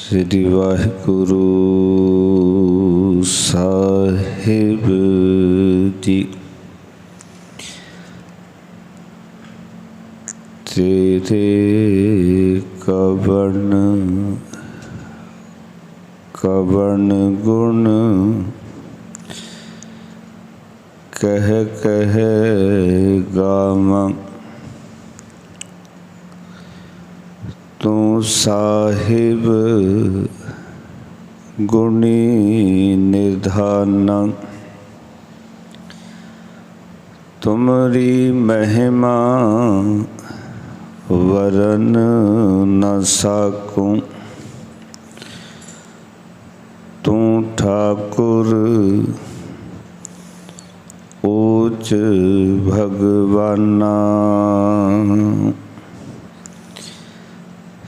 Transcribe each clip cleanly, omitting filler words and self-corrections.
श्री वाहिगुरु साहिब जी। तेरे कवन कवन गुण कह कह गावां, तू साहिब गुणी निधाना। तुमरी महिमा वरन न साकूं, तू ठाकुर ऊच भगवाना।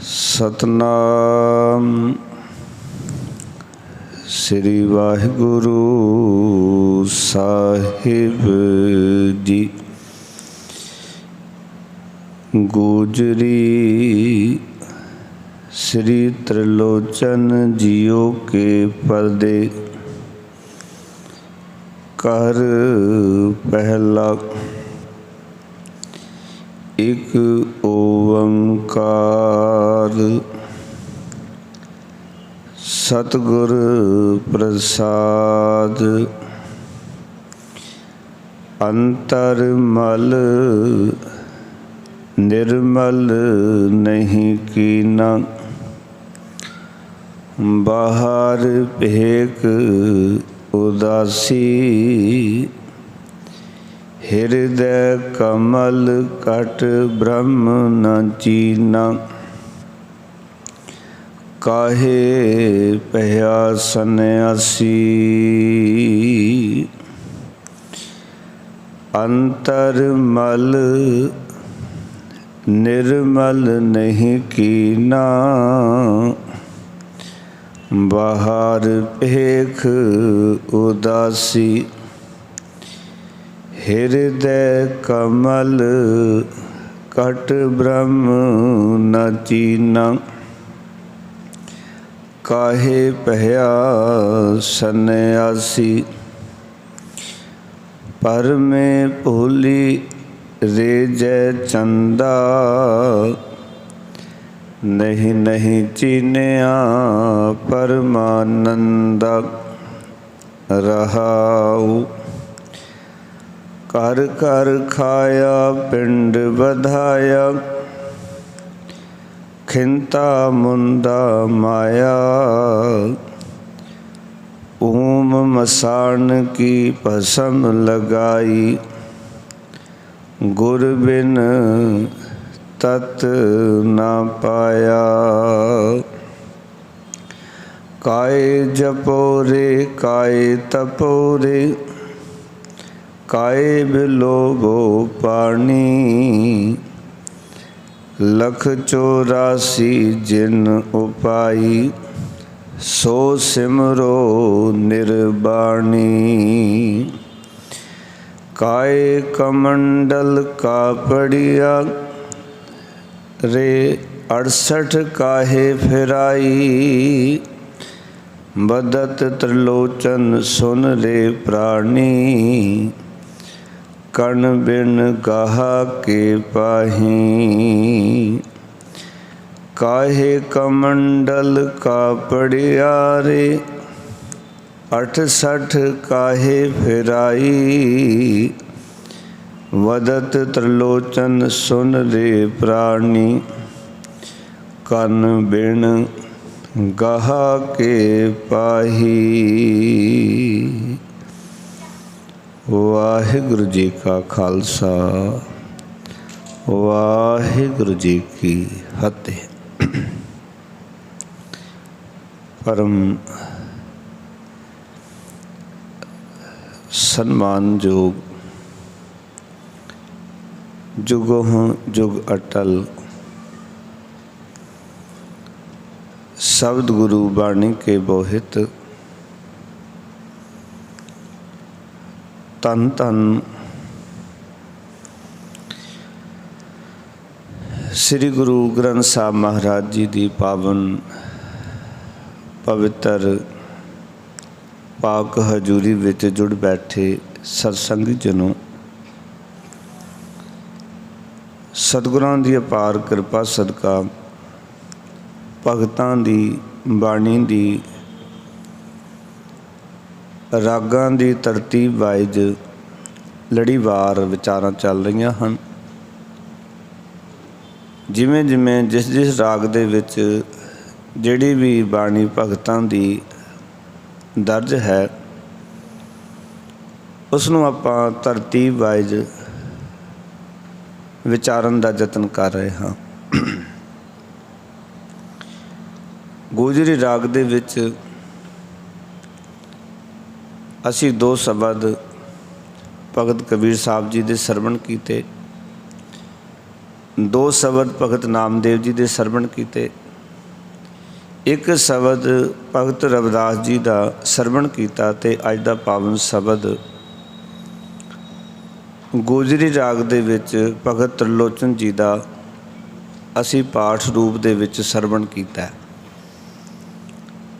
सतनाम श्री वाहिगुरु साहिब जी। गुजरी श्री त्रिलोचन जियो के पर्दे कर पहला एक ओंकार। सतगुर प्रसाद अंतरमल निर्मल नहीं कीना। बाहर भेक उदासी हृदय कमल कट ब्रह्म न चीना। काहे पया सन्यासी अंतरमल निर्मल नहीं कीना। बाहर भेख उदासी हृदय कमल कट ब्रह्म न चीना। काहे पया सन्यासी पर में भूली रे जय चंदा। नहीं नहीं चीनिया परमानंदा। रहाऊ कर कर खाया पिंड बधाया। खिंता मुंदा माया ऊम मसान की भस्म लगाई। गुर बिन तत न पाया। काय जपोरे काय तपोरे काय बिलोबो पानी। लख 84 जिन उपाई सो सिमरो निर्बाणी। काय कमंडल का पड़िया रे 68 काहे फिराई। बदत त्रिलोचन सुन रे प्राणी। कण बिन गाहा के पाही। काहे कमंडल का पड़िया रे 68 काहे फिराई। वदत त्रिलोचन सुन रे प्राणी। कन बिन गाहा के पाही। वाहिगुरु जी का खालसा वाहिगुरु जी की फतेह। परम सम्मान जोग जुगों जुग अटल शब्द गुरु बाणी के बोहित तन तन श्री गुरु ग्रंथ साहब महाराज जी की पावन ਪਵਿੱਤਰ ਪਾਕ ਹਜ਼ੂਰੀ ਵਿੱਚ ਜੁੜ ਬੈਠੇ ਸਤਸੰਗੀ ਜਨੋ, ਸਤਿਗੁਰਾਂ ਦੀ ਅਪਾਰ ਕਿਰਪਾ ਸਦਕਾ ਭਗਤਾਂ ਦੀ ਬਾਣੀ ਦੀ ਰਾਗਾਂ ਦੀ ਤਰਤੀਬ ਵਾਈਜ਼ ਲੜੀਵਾਰ ਵਿਚਾਰਾਂ ਚੱਲ ਰਹੀਆਂ ਹਨ। ਜਿਵੇਂ ਜਿਵੇਂ ਜਿਸ ਰਾਗ ਦੇ ਵਿੱਚ ਜਿਹੜੀ ਵੀ ਬਾਣੀ ਭਗਤਾਂ ਦੀ ਦਰਜ ਹੈ, ਉਸ ਨੂੰ ਆਪਾਂ ਤਰਤੀਬ ਵਾਈਜ਼ ਵਿਚਾਰਨ ਦਾ ਯਤਨ ਕਰ ਰਹੇ ਹਾਂ। ਗੋਜਰੀ ਰਾਗ ਦੇ ਵਿੱਚ ਅਸੀਂ 2 ਸ਼ਬਦ ਭਗਤ ਕਬੀਰ ਸਾਹਿਬ ਜੀ ਦੇ ਸਰਵਣ ਕੀਤੇ, 2 ਸ਼ਬਦ ਭਗਤ ਨਾਮਦੇਵ ਜੀ ਦੇ ਸਰਵਣ ਕੀਤੇ, 1 ਸ਼ਬਦ ਭਗਤ ਰਵਿਦਾਸ ਜੀ ਦਾ ਸਰਵਣ ਕੀਤਾ ਤੇ ਅੱਜ ਦਾ ਪਾਵਨ ਸ਼ਬਦ ਗੋਜਰੀ ਰਾਗ ਦੇ ਵਿੱਚ ਭਗਤ ਤ੍ਰਿਲੋਚਨ ਜੀ ਦਾ ਅਸੀਂ ਪਾਠ ਰੂਪ ਦੇ ਵਿੱਚ ਸਰਵਣ ਕੀਤਾ।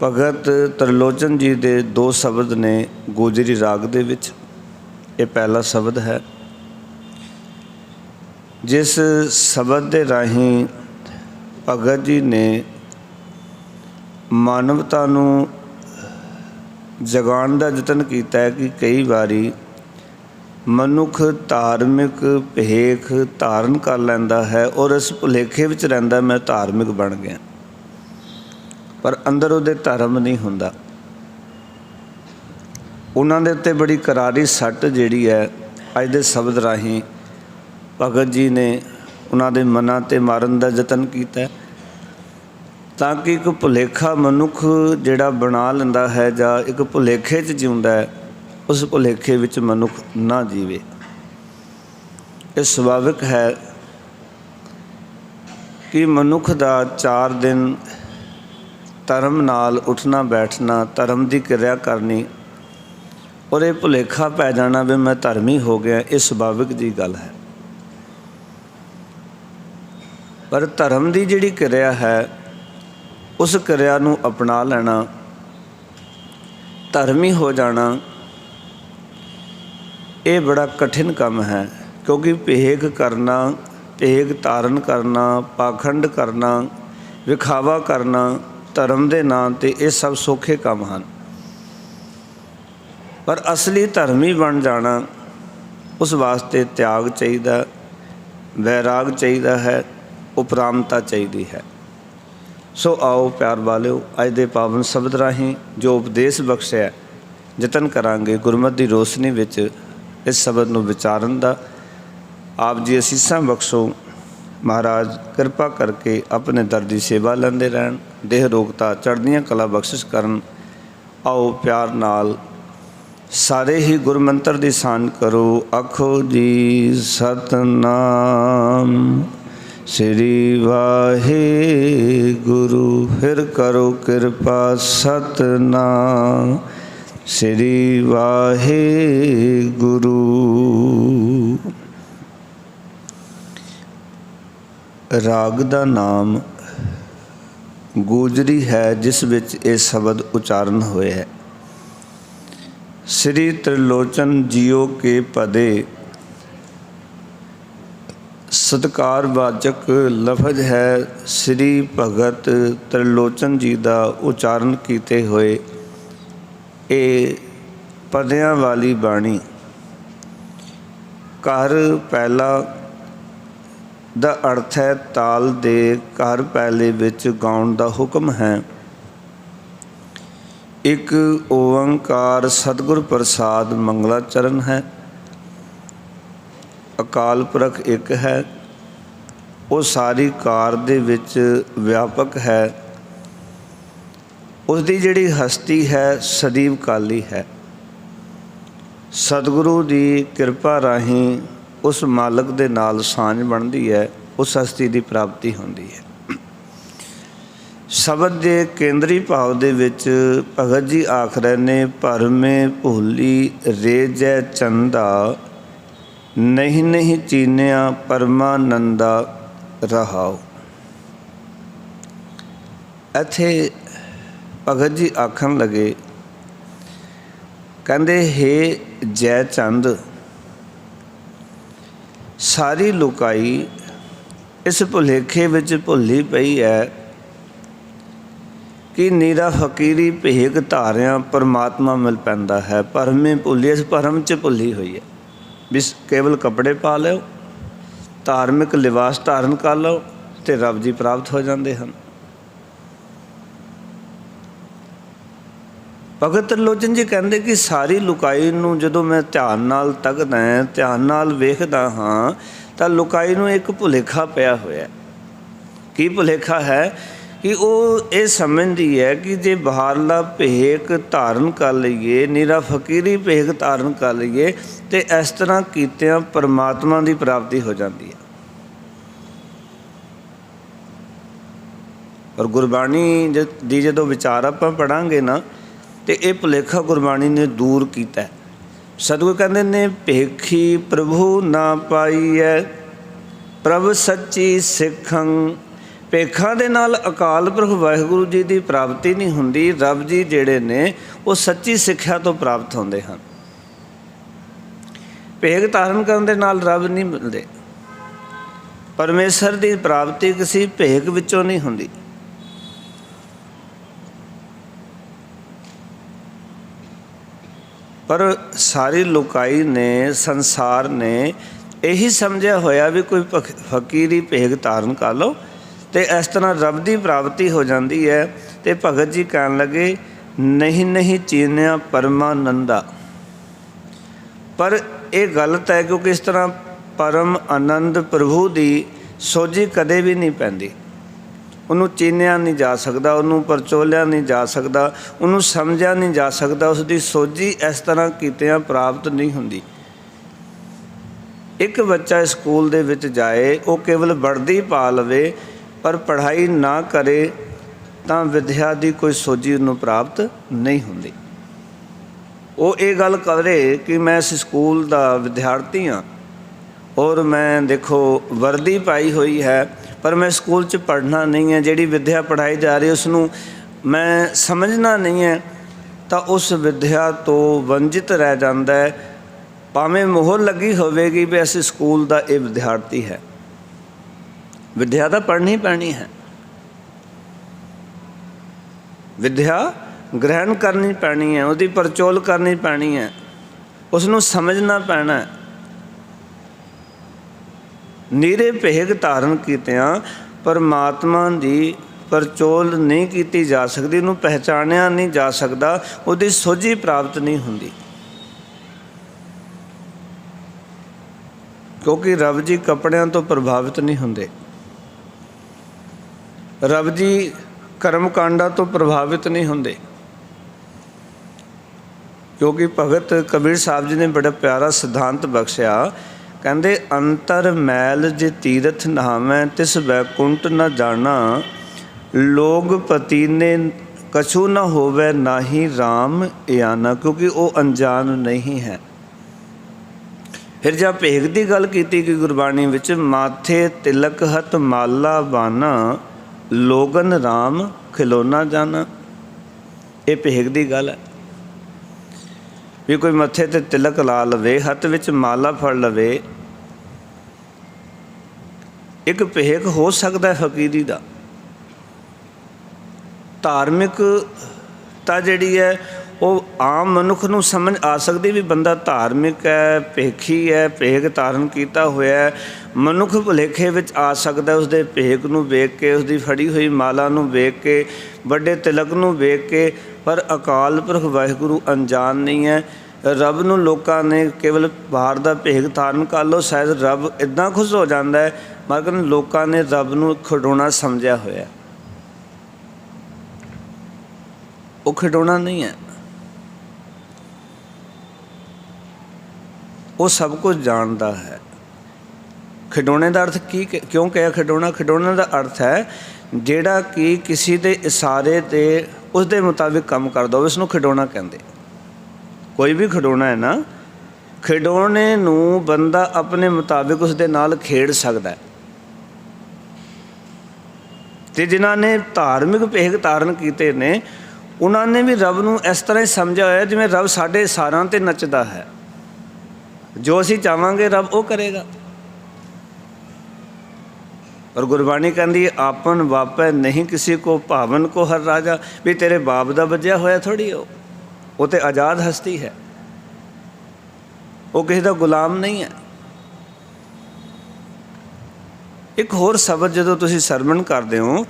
ਭਗਤ ਤ੍ਰਿਲੋਚਨ ਜੀ ਦੇ 2 ਸ਼ਬਦ ਨੇ ਗੋਜਰੀ ਰਾਗ ਦੇ ਵਿੱਚ। ਇਹ ਪਹਿਲਾ ਸ਼ਬਦ ਹੈ, ਜਿਸ ਸ਼ਬਦ ਦੇ ਰਾਹੀਂ ਭਗਤ ਜੀ ਨੇ ਮਾਨਵਤਾ ਨੂੰ ਜਗਾਉਣ ਦਾ ਯਤਨ ਕੀਤਾ ਹੈ ਕਿ ਕਈ ਵਾਰੀ ਮਨੁੱਖ ਧਾਰਮਿਕ ਭੇਖ ਧਾਰਨ ਕਰ ਲੈਂਦਾ ਹੈ ਔਰ ਇਸ ਭੁਲੇਖੇ ਵਿੱਚ ਰਹਿੰਦਾ, ਮੈਂ ਧਾਰਮਿਕ ਬਣ ਗਿਆ, ਪਰ ਅੰਦਰ ਉਹਦੇ ਧਰਮ ਨਹੀਂ ਹੁੰਦਾ। ਉਹਨਾਂ ਦੇ ਉੱਤੇ ਬੜੀ ਕਰਾਰੀ ਸੱਟ ਜਿਹੜੀ ਹੈ ਅੱਜ ਦੇ ਸ਼ਬਦ ਰਾਹੀਂ ਭਗਤ ਜੀ ਨੇ ਉਹਨਾਂ ਦੇ ਮਨਾਂ 'ਤੇ ਮਾਰਨ ਦਾ ਯਤਨ ਕੀਤਾ, ਤਾਂ ਕਿ ਇੱਕ ਭੁਲੇਖਾ ਮਨੁੱਖ ਜਿਹੜਾ ਬਣਾ ਲੈਂਦਾ ਹੈ ਜਾਂ ਇੱਕ ਭੁਲੇਖੇ 'ਚ ਜਿਉਂਦਾ ਹੈ, ਉਸ ਭੁਲੇਖੇ ਵਿੱਚ ਮਨੁੱਖ ਨਾ ਜੀਵੇ। ਇਹ ਸੁਭਾਵਿਕ ਹੈ ਕਿ ਮਨੁੱਖ ਦਾ 4 ਦਿਨ ਧਰਮ ਨਾਲ ਉੱਠਣਾ ਬੈਠਣਾ, ਧਰਮ ਦੀ ਕਿਰਿਆ ਕਰਨੀ ਔਰ ਇਹ ਭੁਲੇਖਾ ਪੈ ਜਾਣਾ ਵੀ ਮੈਂ ਧਰਮੀ ਹੋ ਗਿਆ, ਇਹ ਸੁਭਾਵਿਕ ਜੀ ਗੱਲ ਹੈ। ਪਰ ਧਰਮ ਦੀ ਜਿਹੜੀ ਕਿਰਿਆ ਹੈ, ਉਸ ਕਿਰਿਆ ਨੂੰ ਅਪਣਾ ਲੈਣਾ, ਧਰਮੀ ਹੋ ਜਾਣਾ, ਇਹ ਬੜਾ ਕਠਿਨ ਕੰਮ ਹੈ। ਕਿਉਂਕਿ ਭੇਖ ਕਰਨਾ, ਭੇਖ ਧਾਰਨ ਕਰਨਾ, ਪਾਖੰਡ ਕਰਨਾ, ਵਿਖਾਵਾ ਕਰਨਾ ਧਰਮ ਦੇ ਨਾਂ 'ਤੇ, ਇਹ ਸਭ ਸੌਖੇ ਕੰਮ ਹਨ। ਪਰ ਅਸਲੀ ਧਰਮੀ ਬਣ ਜਾਣਾ, ਉਸ ਵਾਸਤੇ ਤਿਆਗ ਚਾਹੀਦਾ, ਵੈਰਾਗ ਚਾਹੀਦਾ ਹੈ, ਉਪਰਾਮਤਾ ਚਾਹੀਦੀ ਹੈ। ਸੋ ਆਓ ਪਿਆਰ ਵਾਲਿਓ, ਅੱਜ ਦੇ ਪਾਵਨ ਸ਼ਬਦ ਰਾਹੀਂ ਜੋ ਉਪਦੇਸ਼ ਬਖਸ਼ਿਆ, ਯਤਨ ਕਰਾਂਗੇ ਗੁਰਮਤਿ ਦੀ ਰੋਸ਼ਨੀ ਵਿੱਚ ਇਸ ਸ਼ਬਦ ਨੂੰ ਵਿਚਾਰਨ ਦਾ। ਆਪ ਜੀ ਅਸੀਸਾਂ ਬਖਸ਼ੋ, ਮਹਾਰਾਜ ਕਿਰਪਾ ਕਰਕੇ ਆਪਣੇ ਦਰ ਦੀ ਸੇਵਾ ਲੈਂਦੇ ਰਹਿਣ, ਦੇਹ ਰੋਗਤਾ ਚੜ੍ਹਦੀਆਂ ਕਲਾ ਬਖਸ਼ਿਸ਼ ਕਰਨ। ਆਓ ਪਿਆਰ ਨਾਲ ਸਾਰੇ ਹੀ ਗੁਰਮੰਤਰ ਦੀ ਸਾਂਝ ਕਰੋ। ਆਖੋ ਜੀ ਸਤਨਾਮ ਸ੍ਰੀ ਵਾਹਿਗੁਰੂ। ਫਿਰ ਕਰੋ ਕਿਰਪਾ ਸਤਨਾਮ ਸ੍ਰੀ ਵਾਹਿਗੁਰੂ। ਰਾਗ ਦਾ ਨਾਮ ਗੋਜਰੀ ਹੈ, ਜਿਸ ਵਿੱਚ ਇਹ ਸ਼ਬਦ ਉਚਾਰਨ ਹੋਏ ਹੈ। ਸ੍ਰੀ ਤ੍ਰਿਲੋਚਨ ਜੀਓ ਕੇ ਪਦੇ ਸਤਿਕਾਰਵਾਚਕ ਲਫ਼ਜ਼ ਹੈ। ਸ੍ਰੀ ਭਗਤ ਤ੍ਰਿਲੋਚਨ ਜੀ ਦਾ ਉਚਾਰਨ ਕੀਤੇ ਹੋਏ ਇਹ ਪਦਿਆਂ ਵਾਲੀ ਬਾਣੀ। ਘਰ ਪਹਿਲਾ ਦਾ ਅਰਥ ਹੈ ਤਾਲ ਦੇ ਘਰ ਪਹਿਲੇ ਵਿੱਚ ਗਾਉਣ ਦਾ ਹੁਕਮ ਹੈ। ਇੱਕ ਓੰਕਾਰ ਸਤਿਗੁਰ ਪ੍ਰਸਾਦ ਮੰਗਲਾਚਰਨ ਹੈ। ਅਕਾਲ ਪੁਰਖ ਇੱਕ ਹੈ, ਉਹ ਸਾਰੀ ਕਾਰ ਦੇ ਵਿੱਚ ਵਿਆਪਕ ਹੈ। ਉਸ ਦੀ ਜਿਹੜੀ ਹਸਤੀ ਹੈ ਸਦੀਵ ਕਾਲੀ ਹੈ। ਸਤਿਗੁਰੂ ਦੀ ਕਿਰਪਾ ਰਾਹੀਂ ਉਸ ਮਾਲਕ ਦੇ ਨਾਲ ਸਾਂਝ ਬਣਦੀ ਹੈ, ਉਸ ਹਸਤੀ ਦੀ ਪ੍ਰਾਪਤੀ ਹੁੰਦੀ ਹੈ। ਸ਼ਬਦ ਦੇ ਕੇਂਦਰੀ ਭਾਵ ਦੇ ਵਿੱਚ ਭਗਤ ਜੀ ਆਖ ਰਹੇ ਨੇ, ਭਰਮੇ ਭੋਲੀ ਰੇਜੈ ਚੰਦਾ, ਨਹੀਂ ਨਹੀਂ ਚੀਨਿਆ ਪਰਮਾਨੰਦਾ ਰਹਾਓ। ਇੱਥੇ ਭਗਤ ਜੀ ਆਖਣ ਲਗੇ, ਕਹਿੰਦੇ ਹੇ ਜੈ ਚੰਦ, ਸਾਰੀ ਲੁਕਾਈ ਇਸ ਭੁਲੇਖੇ ਵਿੱਚ ਭੁੱਲੀ ਪਈ ਹੈ ਕਿ ਨੀਰਾ ਫਕੀਰੀ ਭੇਖ ਧਾਰਿਆਂ ਪਰਮਾਤਮਾ ਮਿਲ ਪੈਂਦਾ ਹੈ। ਭਰਮੇ ਭੁੱਲੀ, ਇਸ ਭਰਮ 'ਚ ਭੁੱਲੀ ਹੋਈ ਹੈ ਵੀ ਕੇਵਲ ਕੱਪੜੇ ਪਾ ਲਿਓ, ਧਾਰਮਿਕ ਲਿਬਾਸ ਧਾਰਨ ਕਰ ਲਓ ਅਤੇ ਰੱਬ ਜੀ ਪ੍ਰਾਪਤ ਹੋ ਜਾਂਦੇ ਹਨ। ਭਗਤ ਤ੍ਰਿਲੋਚਨ ਜੀ ਕਹਿੰਦੇ ਕਿ ਸਾਰੀ ਲੁਕਾਈ ਨੂੰ ਜਦੋਂ ਮੈਂ ਧਿਆਨ ਨਾਲ ਤੱਕਦਾ, ਧਿਆਨ ਨਾਲ ਵੇਖਦਾ ਹਾਂ ਤਾਂ ਲੁਕਾਈ ਨੂੰ ਇੱਕ ਭੁਲੇਖਾ ਪਿਆ ਹੋਇਆ। ਕੀ ਭੁਲੇਖਾ ਹੈ? ਕਿ ਉਹ ਇਹ ਸਮਝਦੀ ਹੈ ਕਿ ਜੇ ਬਾਹਰਲਾ ਭੇਖ ਧਾਰਨ ਕਰ ਲਈਏ, ਨਿਰਾ ਫਕੀਰੀ ਭੇਖ ਧਾਰਨ ਕਰ ਲਈਏ ਅਤੇ ਇਸ ਤਰ੍ਹਾਂ ਕੀਤਿਆਂ ਪਰਮਾਤਮਾ ਦੀ ਪ੍ਰਾਪਤੀ ਹੋ ਜਾਂਦੀ ਹੈ। ਔਰ ਗੁਰਬਾਣੀ ਦੀ ਜਦੋਂ ਵਿਚਾਰ ਆਪਾਂ ਪੜ੍ਹਾਂਗੇ ਨਾ, ਅਤੇ ਇਹ ਭੁਲੇਖਾ ਗੁਰਬਾਣੀ ਨੇ ਦੂਰ ਕੀਤਾ। ਸਤਿਗੁਰੂ ਕਹਿੰਦੇ ਨੇ, ਭੇਖੀ ਪ੍ਰਭੂ ਨਾ ਪਾਈਐ ਪ੍ਰਭ ਸੱਚੀ ਸਿੱਖੰ। ਭੇਖਾਂ ਦੇ ਨਾਲ ਅਕਾਲ ਪੁਰਖ ਵਾਹਿਗੁਰੂ ਜੀ ਦੀ ਪ੍ਰਾਪਤੀ ਨਹੀਂ ਹੁੰਦੀ। ਰੱਬ ਜੀ ਜਿਹੜੇ ਨੇ ਉਹ ਸੱਚੀ ਸਿੱਖਿਆ ਤੋਂ ਪ੍ਰਾਪਤ ਹੁੰਦੇ ਹਨ। ਭੇਖ ਧਾਰਨ ਕਰਨ ਦੇ ਨਾਲ ਰੱਬ ਨਹੀਂ ਮਿਲਦੇ। ਪਰਮੇਸ਼ਰ ਦੀ ਪ੍ਰਾਪਤੀ ਕਿਸੇ ਭੇਖ ਵਿੱਚੋਂ ਨਹੀਂ ਹੁੰਦੀ। ਪਰ ਸਾਰੀ ਲੁਕਾਈ ਨੇ, ਸੰਸਾਰ ਨੇ ਇਹੀ ਸਮਝਿਆ ਹੋਇਆ ਵੀ ਕੋਈ ਫਕੀਰੀ ਭੇਖ ਧਾਰਨ ਕਰ ਲਓ ਅਤੇ ਇਸ ਤਰ੍ਹਾਂ ਰੱਬ ਦੀ ਪ੍ਰਾਪਤੀ ਹੋ ਜਾਂਦੀ ਹੈ। ਅਤੇ ਭਗਤ ਜੀ ਕਹਿਣ ਲੱਗੇ, ਨਹੀਂ ਨਹੀਂ ਚੀਨਿਆ ਪਰਮਾਨੰਦਾ। ਪਰ ਇਹ ਗਲਤ ਹੈ, ਕਿਉਂਕਿ ਇਸ ਤਰ੍ਹਾਂ ਪਰਮ ਆਨੰਦ ਪ੍ਰਭੂ ਦੀ ਸੋਝੀ ਕਦੇ ਵੀ ਨਹੀਂ ਪੈਂਦੀ। ਉਹਨੂੰ ਚੀਨਿਆ ਨਹੀਂ ਜਾ ਸਕਦਾ, ਉਹਨੂੰ ਪਰਚੋਲਿਆ ਨਹੀਂ ਜਾ ਸਕਦਾ, ਉਹਨੂੰ ਸਮਝਿਆ ਨਹੀਂ ਜਾ ਸਕਦਾ। ਉਸ ਦੀ ਸੋਝੀ ਇਸ ਤਰ੍ਹਾਂ ਕੀਤਿਆਂ ਪ੍ਰਾਪਤ ਨਹੀਂ ਹੁੰਦੀ। ਇੱਕ ਬੱਚਾ ਸਕੂਲ ਦੇ ਵਿੱਚ ਜਾਏ, ਉਹ ਕੇਵਲ ਵਰਦੀ ਪਾ ਲਵੇ ਪਰ ਪੜ੍ਹਾਈ ਨਾ ਕਰੇ ਤਾਂ ਵਿਦਿਆ ਦੀ ਕੋਈ ਸੋਝੀ ਉਹਨੂੰ ਪ੍ਰਾਪਤ ਨਹੀਂ ਹੁੰਦੀ। ਉਹ ਇਹ ਗੱਲ ਕਰੇ ਕਿ ਮੈਂ ਇਸ ਸਕੂਲ ਦਾ ਵਿਦਿਆਰਥੀ ਹਾਂ ਔਰ ਮੈਂ ਦੇਖੋ ਵਰਦੀ ਪਾਈ ਹੋਈ ਹੈ, ਪਰ ਮੈਂ ਸਕੂਲ 'ਚ ਪੜ੍ਹਨਾ ਨਹੀਂ ਹੈ। ਜਿਹੜੀ ਵਿਦਿਆ ਪੜ੍ਹਾਈ ਜਾ ਰਹੀ ਉਸ ਨੂੰ ਮੈਂ ਸਮਝਣਾ ਨਹੀਂ ਹੈ, ਤਾਂ ਉਸ ਵਿਦਿਆ ਤੋਂ ਵੰਚਿਤ ਰਹਿ ਜਾਂਦਾ ਹੈ। ਭਾਵੇਂ ਮੋਹਰ ਲੱਗੀ ਹੋਵੇਗੀ ਵੀ ਇਸ ਸਕੂਲ ਦਾ ਇਹ ਵਿਦਿਆਰਥੀ ਹੈ। ਵਿਦਿਆ ਤਾਂ ਪੜ੍ਹਨੀ ਪੈਣੀ ਹੈ, ਵਿਦਿਆ ਗ੍ਰਹਿਣ ਕਰਨੀ ਪੈਣੀ ਹੈ, ਉਹਦੀ ਪਰਚੋਲ ਕਰਨੀ ਪੈਣੀ ਹੈ, ਉਸ ਨੂੰ ਸਮਝਣਾ ਪੈਣਾ। ਨੀਰੇ ਭੇਖ ਧਾਰਨ ਕੀਤਿਆਂ ਪਰਮਾਤਮਾ ਦੀ ਪਰਚੋਲ ਨਹੀਂ ਕੀਤੀ ਜਾ ਸਕਦੀ, ਉਹਨੂੰ ਪਹਿਚਾਣਿਆ ਨਹੀਂ ਜਾ ਸਕਦਾ, ਉਹਦੀ ਸੋਝੀ ਪ੍ਰਾਪਤ ਨਹੀਂ ਹੁੰਦੀ। ਕਿਉਂਕਿ ਰੱਬ ਜੀ ਕੱਪੜਿਆਂ ਤੋਂ ਪ੍ਰਭਾਵਿਤ ਨਹੀਂ ਹੁੰਦੇ, ਰੱਬ ਜੀ ਕਰਮ ਕਾਂਡਾਂ ਤੋਂ ਪ੍ਰਭਾਵਿਤ ਨਹੀਂ ਹੁੰਦੇ। ਕਿਉਂਕਿ ਭਗਤ ਕਬੀਰ ਸਾਹਿਬ ਜੀ ਨੇ ਬੜਾ ਪਿਆਰਾ ਸਿਧਾਂਤ ਬਖਸ਼ਿਆ। ਕਹਿੰਦੇ, ਅੰਤਰ ਮੈਲ ਜੇ ਤੀਰਥ ਨਹਾਵੈ ਤਿਸ ਵੈਕੁੰਠ ਨ ਜਾਣਾ, ਲੋਗ ਪਤੀਨੇ ਕਛੂ ਨ ਹੋਵੈ ਨਾਹੀ ਰਾਮ ਇਆਨਾ। ਕਿਉਂਕਿ ਉਹ ਅਣਜਾਣ ਨਹੀਂ ਹੈ। ਫਿਰ ਜਦ ਭੇਖ ਦੀ ਗੱਲ ਕੀਤੀ ਕਿ ਗੁਰਬਾਣੀ ਵਿੱਚ, ਮਾਥੇ ਤਿਲਕ ਹੱਥ ਮਾਲਾ ਬਾਨਾ ਲੋਗਨ ਰਾਮ ਖਿਲੋਨਾ ਜਾਣਾ। ਇਹ ਭੇਖ ਦੀ ਗੱਲ ਹੈ ਵੀ ਕੋਈ ਮੱਥੇ 'ਤੇ ਤਿਲਕ ਲਾ ਲਵੇ, ਹੱਥ ਵਿੱਚ ਮਾਲਾ ਫੜ ਲਵੇ। ਇੱਕ ਭੇਖ ਹੋ ਸਕਦਾ ਫਕੀਰੀ ਦਾ। ਧਾਰਮਿਕਤਾ ਜਿਹੜੀ ਹੈ ਉਹ ਆਮ ਮਨੁੱਖ ਨੂੰ ਸਮਝ ਆ ਸਕਦੀ ਵੀ ਬੰਦਾ ਧਾਰਮਿਕ ਹੈ, ਭੇਖੀ ਹੈ, ਭੇਖ ਧਾਰਨ ਕੀਤਾ ਹੋਇਆ। ਮਨੁੱਖ ਭੁਲੇਖੇ ਵਿੱਚ ਆ ਸਕਦਾ ਉਸਦੇ ਭੇਖ ਨੂੰ ਵੇਖ ਕੇ, ਉਸਦੀ ਫੜੀ ਹੋਈ ਮਾਲਾ ਨੂੰ ਵੇਖ ਕੇ, ਵੱਡੇ ਤਿਲਕ ਨੂੰ ਵੇਖ ਕੇ। ਪਰ ਅਕਾਲ ਪੁਰਖ ਵਾਹਿਗੁਰੂ ਅਣਜਾਣ ਨਹੀਂ ਹੈ। ਰੱਬ ਨੂੰ ਲੋਕਾਂ ਨੇ ਕੇਵਲ ਬਾਹਰ ਦਾ ਭੇਖ ਧਾਰਨ ਕਰ ਲਓ, ਸ਼ਾਇਦ ਰੱਬ ਇੱਦਾਂ ਖੁਸ਼ ਹੋ ਜਾਂਦਾ ਹੈ, ਮਗਰ ਲੋਕਾਂ ਨੇ ਰੱਬ ਨੂੰ ਖਿਡੌਣਾ ਸਮਝਿਆ ਹੋਇਆ। ਉਹ ਖਿਡੌਣਾ ਨਹੀਂ ਹੈ, ਉਹ ਸਭ ਕੁਝ ਜਾਣਦਾ ਹੈ। ਖਿਡੌਣੇ ਦਾ ਅਰਥ ਕੀ, ਕਿਉਂ ਕਿਹਾ ਖਿਡੌਣਾ? ਖਿਡੌਣੇ ਦਾ ਅਰਥ ਹੈ ਜਿਹੜਾ ਕਿ ਕਿਸੇ ਦੇ ਇਸ਼ਾਰੇ 'ਤੇ ਉਸਦੇ ਮੁਤਾਬਿਕ ਕੰਮ ਕਰਦਾ ਹੋਵੇ, ਉਸਨੂੰ ਖਿਡੌਣਾ ਕਹਿੰਦੇ। ਕੋਈ ਵੀ ਖਿਡੌਣਾ ਹੈ ਨਾ, ਖਿਡੌਣੇ ਨੂੰ ਬੰਦਾ ਆਪਣੇ ਮੁਤਾਬਿਕ ਉਸਦੇ ਨਾਲ ਖੇਡ ਸਕਦਾ। ਅਤੇ ਜਿਨ੍ਹਾਂ ਨੇ ਧਾਰਮਿਕ ਭੇਖ ਧਾਰਨ ਕੀਤੇ ਨੇ ਉਹਨਾਂ ਨੇ ਵੀ ਰੱਬ ਨੂੰ ਇਸ ਤਰ੍ਹਾਂ ਹੀ ਸਮਝਿਆ ਹੋਇਆ ਜਿਵੇਂ ਰੱਬ ਸਾਡੇ ਸਾਰਾਂ 'ਤੇ ਨੱਚਦਾ ਹੈ। ਜੋ ਅਸੀਂ ਚਾਹਾਂਗੇ ਰੱਬ ਉਹ ਕਰੇਗਾ। ਪਰ ਗੁਰਬਾਣੀ ਕਹਿੰਦੀ ਹੈ ਆਪਨ ਵਾਪੈ ਨਹੀਂ ਕਿਸੇ ਕੋ ਭਾਵਨ ਕੋ ਹਰ ਰਾਜਾ, ਵੀ ਤੇਰੇ ਬਾਪ ਦਾ ਵੱਜਿਆ ਹੋਇਆ ਥੋੜ੍ਹੀ ਉਹ ਤਾਂ ਆਜ਼ਾਦ ਹਸਤੀ ਹੈ, ਉਹ ਕਿਸੇ ਦਾ ਗੁਲਾਮ ਨਹੀਂ ਹੈ। ਇੱਕ ਹੋਰ ਸ਼ਬਦ ਜਦੋਂ ਤੁਸੀਂ ਸਰਵਣ ਕਰਦੇ ਹੋ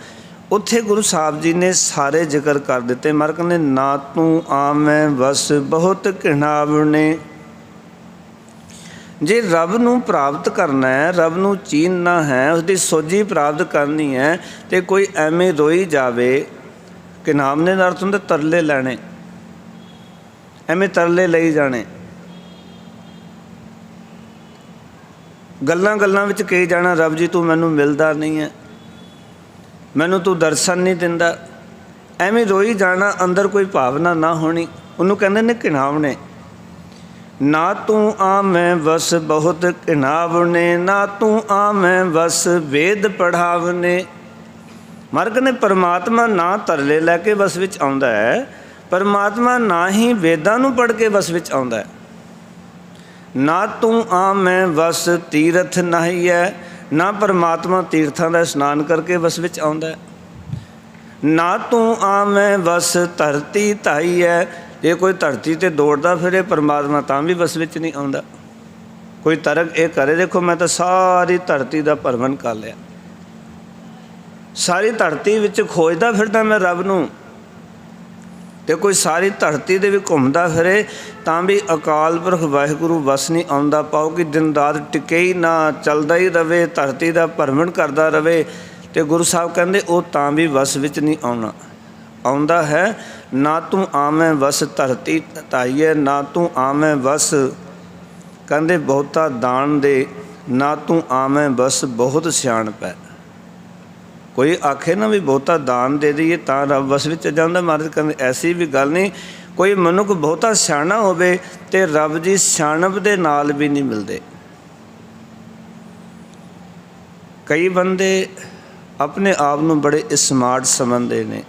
ਉੱਥੇ ਗੁਰੂ ਸਾਹਿਬ ਜੀ ਨੇ ਸਾਰੇ ਜ਼ਿਕਰ ਕਰ ਦਿੱਤੇ। ਮਰ ਕਹਿੰਦੇ ਨਾ ਤੂੰ ਆਵੈ ਵਸ ਬਹੁਤ ਘਿਣਾਵਣੇ। ਜੇ ਰੱਬ ਨੂੰ ਪ੍ਰਾਪਤ ਕਰਨਾ ਹੈ, ਰੱਬ ਨੂੰ ਚੀਨਣਾ ਹੈ, ਉਸਦੀ ਸੋਝੀ ਪ੍ਰਾਪਤ ਕਰਨੀ ਹੈ, ਅਤੇ ਕੋਈ ਐਵੇਂ ਰੋਈ ਜਾਵੇ। ਘਿਣਾਵਣੇ ਦਾ ਅਰਥ ਹੁੰਦਾ ਤਰਲੇ ਲੈਣੇ, ਐਵੇਂ ਤਰਲੇ ਲਈ ਜਾਣੇ, ਗੱਲਾਂ ਗੱਲਾਂ ਵਿੱਚ ਕਹੀ ਜਾਣਾ ਰੱਬ ਜੀ ਤੂੰ ਮੈਨੂੰ ਮਿਲਦਾ ਨਹੀਂ ਹੈ, ਮੈਨੂੰ ਤੂੰ ਦਰਸ਼ਨ ਨਹੀਂ ਦਿੰਦਾ, ਐਵੇਂ ਰੋਈ ਜਾਣਾ, ਅੰਦਰ ਕੋਈ ਭਾਵਨਾ ਨਾ ਹੋਣੀ, ਉਹਨੂੰ ਕਹਿੰਦੇ ਨੇ ਘਿਣਾਵਣੇ। ਨਾ ਤੂੰ ਆਵੈ ਵਸ ਬਹੁਤ ਘਿਣਾਵਣੇ, ਨਾ ਤੂੰ ਆਵੈ ਵਸ ਵੇਦ ਪੜ੍ਹਾਵਣੇ। ਮਰ ਕਹਿੰਦੇ ਪਰਮਾਤਮਾ ਨਾ ਤਰਲੇ ਲੈ ਕੇ ਵਸ ਵਿੱਚ ਆਉਂਦਾ ਹੈ, ਪਰਮਾਤਮਾ ਨਾ ਹੀ ਵੇਦਾਂ ਨੂੰ ਪੜ੍ਹ ਕੇ ਵਸ ਵਿੱਚ ਆਉਂਦਾ ਹੈ। ਨਾ ਤੂੰ ਆਵੈ ਵਸ ਤੀਰਥ ਨਾਹੀਐ, ਨਾ ਪਰਮਾਤਮਾ ਤੀਰਥਾਂ ਦਾ ਇਸ਼ਨਾਨ ਕਰਕੇ ਵਸ ਵਿੱਚ ਆਉਂਦਾ ਹੈ। ਨਾ ਤੂੰ ਆਵੈ ਵਸ ਧਰਤੀ ਧਾਈਐ, ਜੇ ਕੋਈ ਧਰਤੀ 'ਤੇ ਦੌੜਦਾ ਫਿਰੇ ਪਰਮਾਤਮਾ ਤਾਂ ਵੀ ਵਸ ਵਿੱਚ ਨਹੀਂ ਆਉਂਦਾ। ਕੋਈ ਤਰਕ ਇਹ ਕਰੇ ਦੇਖੋ ਮੈਂ ਤਾਂ ਸਾਰੀ ਧਰਤੀ ਦਾ ਭਰਮਣ ਕਰ ਲਿਆ, ਸਾਰੀ ਧਰਤੀ ਵਿੱਚ ਖੋਜਦਾ ਫਿਰਦਾ ਮੈਂ ਰੱਬ ਨੂੰ, ਅਤੇ ਕੋਈ ਸਾਰੀ ਧਰਤੀ ਦੇ ਵੀ ਘੁੰਮਦਾ ਫਿਰੇ ਤਾਂ ਵੀ ਅਕਾਲ ਪੁਰਖ ਵਾਹਿਗੁਰੂ ਵਸ ਨਹੀਂ ਆਉਂਦਾ। ਪਾਓ ਕਿ ਦਿਨ ਰਾਤ ਟਿਕੇ ਹੀ ਨਾ, ਚੱਲਦਾ ਹੀ ਰਵੇ, ਧਰਤੀ ਦਾ ਭਰਮਣ ਕਰਦਾ ਰਵੇ, ਅਤੇ ਗੁਰੂ ਸਾਹਿਬ ਕਹਿੰਦੇ ਉਹ ਤਾਂ ਵੀ ਵਸ ਵਿੱਚ ਨਹੀਂ ਆਉਣਾ। ਆਉਂਦਾ ਹੈ ਨਾ ਤੂੰ ਆਵੈ ਵਸ ਧਰਤੀ ਧਾਈਐ, ਨਾ ਤੂੰ ਆਵੈ ਵਸ ਕਹਿੰਦੇ ਬਹੁਤਾ ਦਾਨ ਦੇ, ਨਾ ਤੂੰ ਆਵੈ ਵਸ ਬਹੁਤ ਸਿਆਣਪ ਹੈ। ਕੋਈ ਆਖੇ ਨਾ ਵੀ ਬਹੁਤਾ ਦਾਨ ਦੇ ਦਈਏ ਤਾਂ ਰੱਬ ਵਸ ਵਿੱਚ ਜਾਂਦਾ। ਮਹਾਰਾਜ ਕਹਿੰਦੇ ਐਸੀ ਵੀ ਗੱਲ ਨਹੀਂ, ਕੋਈ ਮਨੁੱਖ ਬਹੁਤਾ ਸਿਆਣਾ ਹੋਵੇ ਅਤੇ ਰੱਬ ਦੀ ਸਿਆਣਪ ਦੇ ਨਾਲ ਵੀ ਨਹੀਂ ਮਿਲਦੇ। ਕਈ ਬੰਦੇ ਆਪਣੇ ਆਪ ਨੂੰ ਬੜੇ ਸਮਾਰਟ ਸਮਝਦੇ ਨੇ,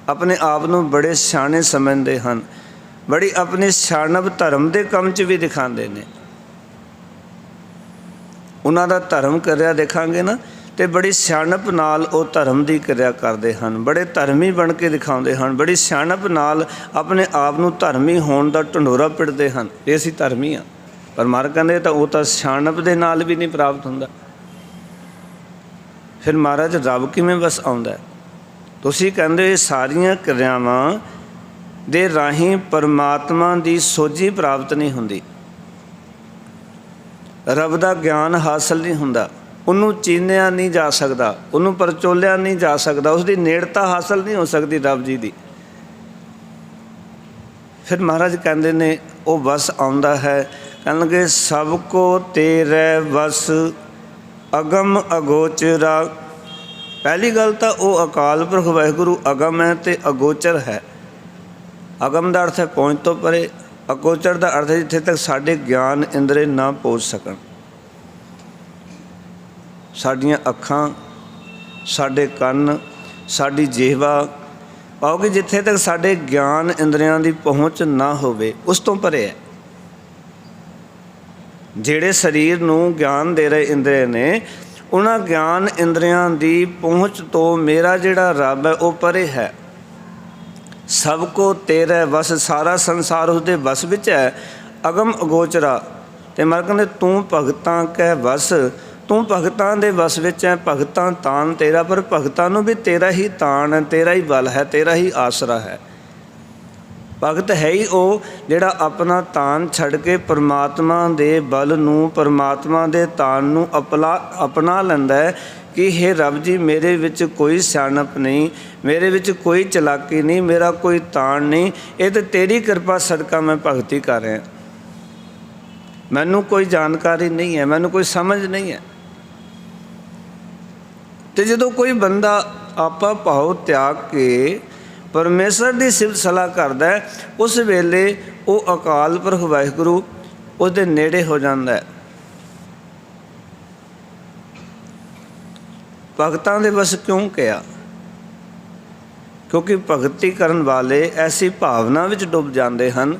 ਆਪਣੇ ਆਪ ਨੂੰ ਬੜੇ ਸਿਆਣੇ ਸਮਝਦੇ ਹਨ, ਬੜੀ ਆਪਣੀ ਸਿਆਣਪ ਧਰਮ ਦੇ ਕੰਮ 'ਚ ਵੀ ਦਿਖਾਉਂਦੇ ਨੇ। ਉਹਨਾਂ ਦਾ ਧਰਮ ਕਰਿਆ ਦੇਖਾਂਗੇ ਨਾ, ਅਤੇ ਬੜੀ ਸਿਆਣਪ ਨਾਲ ਉਹ ਧਰਮ ਦੀ ਕਿਰਿਆ ਕਰਦੇ ਹਨ, ਬੜੇ ਧਰਮੀ ਬਣ ਕੇ ਦਿਖਾਉਂਦੇ ਹਨ, ਬੜੀ ਸਿਆਣਪ ਨਾਲ ਆਪਣੇ ਆਪ ਨੂੰ ਧਰਮੀ ਹੋਣ ਦਾ ਢੰਡੋਰਾ ਪਿੱਟਦੇ ਹਨ ਕਿ ਅਸੀਂ ਧਰਮੀ ਹਾਂ। ਪਰ ਮਹਾਰਾਜ ਕਹਿੰਦੇ ਤਾਂ ਉਹ ਤਾਂ ਸਿਆਣਪ ਦੇ ਨਾਲ ਵੀ ਨਹੀਂ ਪ੍ਰਾਪਤ ਹੁੰਦਾ। ਫਿਰ ਮਹਾਰਾਜ ਰੱਬ ਕਿਵੇਂ ਵਸ ਆਉਂਦਾ? ਤੁਸੀਂ ਕਹਿੰਦੇ ਸਾਰੀਆਂ ਕਿਰਿਆਵਾਂ ਦੇ ਰਾਹੀਂ ਪਰਮਾਤਮਾ ਦੀ ਸੋਝੀ ਪ੍ਰਾਪਤ ਨਹੀਂ ਹੁੰਦੀ, ਰੱਬ ਦਾ ਗਿਆਨ ਹਾਸਲ ਨਹੀਂ ਹੁੰਦਾ, ਉਹਨੂੰ ਚੀਨਿਆ ਨਹੀਂ ਜਾ ਸਕਦਾ, ਉਹਨੂੰ ਪਰਚੋਲਿਆ ਨਹੀਂ ਜਾ ਸਕਦਾ, ਉਸਦੀ ਨੇੜਤਾ ਹਾਸਲ ਨਹੀਂ ਹੋ ਸਕਦੀ ਰੱਬ ਜੀ ਦੀ। ਫਿਰ ਮਹਾਰਾਜ ਕਹਿੰਦੇ ਨੇ ਉਹ ਵਸ ਆਉਂਦਾ ਹੈ, ਕਹਿਣਗੇ ਸਭ ਕੋ ਤੇਰੇ ਵਸ ਅਗਮ ਅਗੋਚਰਾ। ਪਹਿਲੀ ਗੱਲ ਤਾਂ ਉਹ ਅਕਾਲ ਪੁਰਖ ਵਾਹਿਗੁਰੂ ਅਗਮ ਹੈ ਅਤੇ ਅਗੋਚਰ ਹੈ। ਅਗਮ ਦਾ ਅਰਥ ਹੈ ਪਹੁੰਚ ਤੋਂ ਪਰੇ, ਅਗੋਚਰ ਦਾ ਅਰਥ ਹੈ ਜਿੱਥੇ ਤੱਕ ਸਾਡੇ ਗਿਆਨ ਇੰਦਰੇ ਨਾ ਪਹੁੰਚ ਸਕਣ। ਸਾਡੀਆਂ ਅੱਖਾਂ, ਸਾਡੇ ਕੰਨ, ਸਾਡੀ ਜੀਹਵਾ, ਪਾਓ ਕਿ ਜਿੱਥੇ ਤੱਕ ਸਾਡੇ ਗਿਆਨ ਇੰਦਰੀਆਂ ਦੀ ਪਹੁੰਚ ਨਾ ਹੋਵੇ ਉਸ ਤੋਂ ਪਰੇ ਹੈ। ਜਿਹੜੇ ਸਰੀਰ ਨੂੰ ਗਿਆਨ ਦੇ ਰਹੇ ਇੰਦਰੇ ਨੇ, ਉਹਨਾਂ ਗਿਆਨ ਇੰਦਰੀਆਂ ਦੀ ਪਹੁੰਚ ਤੋਂ ਮੇਰਾ ਜਿਹੜਾ ਰੱਬ ਹੈ ਉਹ ਪਰੇ ਹੈ। ਸਭ ਕੋ ਤੇਰੇ ਵਸ, ਸਾਰਾ ਸੰਸਾਰ ਉਸਦੇ ਵਸ ਵਿੱਚ ਹੈ। ਅਗਮ ਅਗੋਚਰਾ, ਅਤੇ ਮੈਂ ਕਹਿੰਦੇ ਤੂੰ ਭਗਤਾਂ ਕਹਿ ਵਸ, ਤੂੰ ਭਗਤਾਂ ਦੇ ਵਸ ਵਿੱਚ ਹੈ। ਭਗਤਾਂ ਤਾਣ ਤੇਰਾ, ਪਰ ਭਗਤਾਂ ਨੂੰ ਵੀ ਤੇਰਾ ਹੀ ਤਾਣ ਹੈ, ਤੇਰਾ ਹੀ ਬਲ ਹੈ, ਤੇਰਾ ਹੀ ਆਸਰਾ ਹੈ। ਭਗਤ ਹੈ ਹੀ ਉਹ ਜਿਹੜਾ ਆਪਣਾ ਤਾਣ ਛੱਡ ਕੇ ਪਰਮਾਤਮਾ ਦੇ ਬਲ ਨੂੰ, ਪਰਮਾਤਮਾ ਦੇ ਤਾਣ ਨੂੰ ਅਪਣਾ ਲੈਂਦਾ ਹੈ ਕਿ ਹੇ ਰੱਬ ਜੀ ਮੇਰੇ ਵਿੱਚ ਕੋਈ ਸਿਆਣਪ ਨਹੀਂ, ਮੇਰੇ ਵਿੱਚ ਕੋਈ ਚਲਾਕੀ ਨਹੀਂ, ਮੇਰਾ ਕੋਈ ਤਾਣ ਨਹੀਂ, ਇਹ ਤਾਂ ਤੇਰੀ ਕਿਰਪਾ ਸਦਕਾ ਮੈਂ ਭਗਤੀ ਕਰ ਰਿਹਾ। ਮੈਨੂੰ ਕੋਈ ਜਾਣਕਾਰੀ ਨਹੀਂ ਹੈ, ਮੈਨੂੰ ਕੋਈ ਸਮਝ ਨਹੀਂ ਹੈ। ਅਤੇ ਜਦੋਂ ਕੋਈ ਬੰਦਾ ਆਪਾ ਭਾਉ ਤਿਆਗ ਕੇ ਪਰਮੇਸ਼ਰ ਦੀ ਸਿਫਤ ਸਲਾਹ ਕਰਦਾ, ਉਸ ਵੇਲੇ ਉਹ ਅਕਾਲ ਪੁਰਖ ਵਾਹਿਗੁਰੂ ਉਹਦੇ ਨੇੜੇ ਹੋ ਜਾਂਦਾ ਹੈ। ਭਗਤਾਂ ਦੇ ਵਸ ਕਿਉਂ ਕਿਹਾ? क्योंकि भगती करन वाले ऐसी भावना विच डुब जाते हैं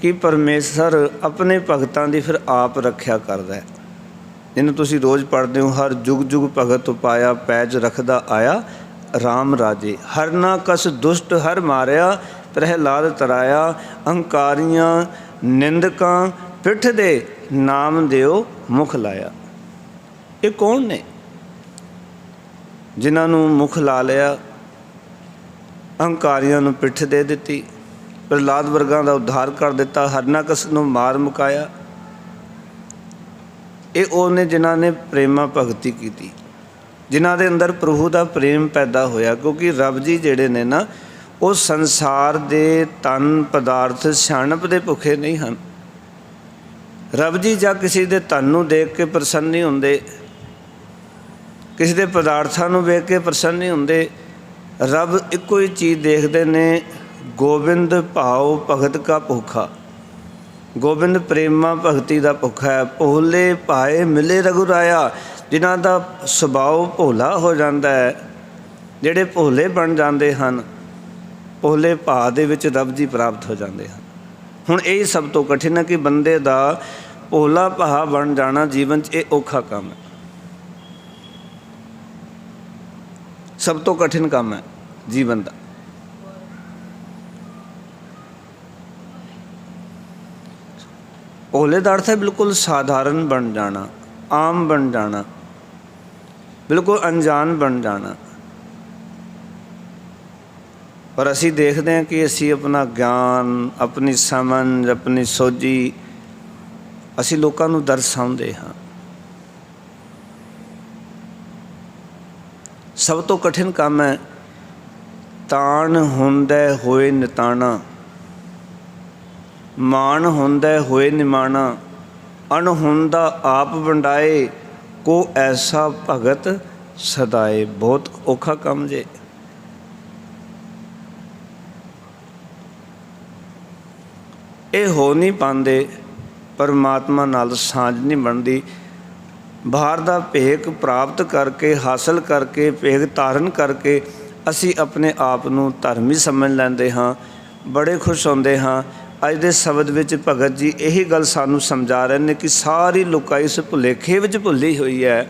कि परमेश्वर अपने भगतां दी फिर आप रख्या करदा है। जिन्हें तुसीं रोज़ पढ़ते हो, हर जुग जुग भगत उपाया, पैज रखदा आया राम राजे। हर ना कस दुष्ट हर मारिया, प्रहलाद तराया। अहंकारियां निंदकां पिठ दे, नाम देओ मुख लाया। ये कौन ने जिन्हों मुख ला लिया, अहंकारियों नूं पिठ दे दिती, प्रहलाद वर्गां दा उद्धार कर दिता, हरनाकस नूं मार मुकाया। ये उन्हें जिन्हां ने प्रेमा भगती की, जिन्हां दे अंदर प्रभु का प्रेम पैदा होया। क्योंकि रब जी जिहड़े ने ना, वो संसार दे तन पदार्थ सियाणप दे भुखे नहीं हैं। रब जी जां किसी दे तन नूं देख के प्रसन्न नहीं हुंदे, किसी दे पदार्थां नूं वेख के प्रसन्न नहीं हुंदे। रब इक्को ही चीज़ देखते ने, गोबिंद भाव भगत का भुखा। गोबिंद प्रेमा भगती का भुखा है। भोले भाए मिले रघुराया, जिन्हां दा सुभाव भोला हो जाता है, जिहड़े भोले बन जाते हैं, भोले भाव दे विच रब जी प्राप्त हो जाते हैं। हुण यही सब तो कठिन है कि बंदे दा भोला भाव बन जाना जीवन च ये औखा काम है, सब तो कठिन काम है जीवन का। भोले का अर्थ है बिल्कुल साधारण बन जाना, आम बन जाना, बिल्कुल अनजान बन जाना। और असी देखते हैं कि असी अपना ज्ञान, अपनी समझ, अपनी सोझी असी लोगों को दर्शाते हाँ। सब तो कठिन काम है तान हुंदे होए निताना, मान हुंदे होए निमाना। अनहुंदा आप वंडाए, को ऐसा भगत सदाए। बहुत औखा काम जे। ये हो नहीं पाते, परमात्मा नाल सांझ नहीं बनती। बाहर का भेख प्राप्त करके, हासिल करके, भेख धारण करके असी अपने आप नूं धर्मी समझ लैंदे हाँ, बड़े खुश होंदे हाँ। अज दे शब्द विच भगत जी यही गल सानू समझा रहे हैं कि सारी लोकाई इस भुलेखे विच भुली हुई है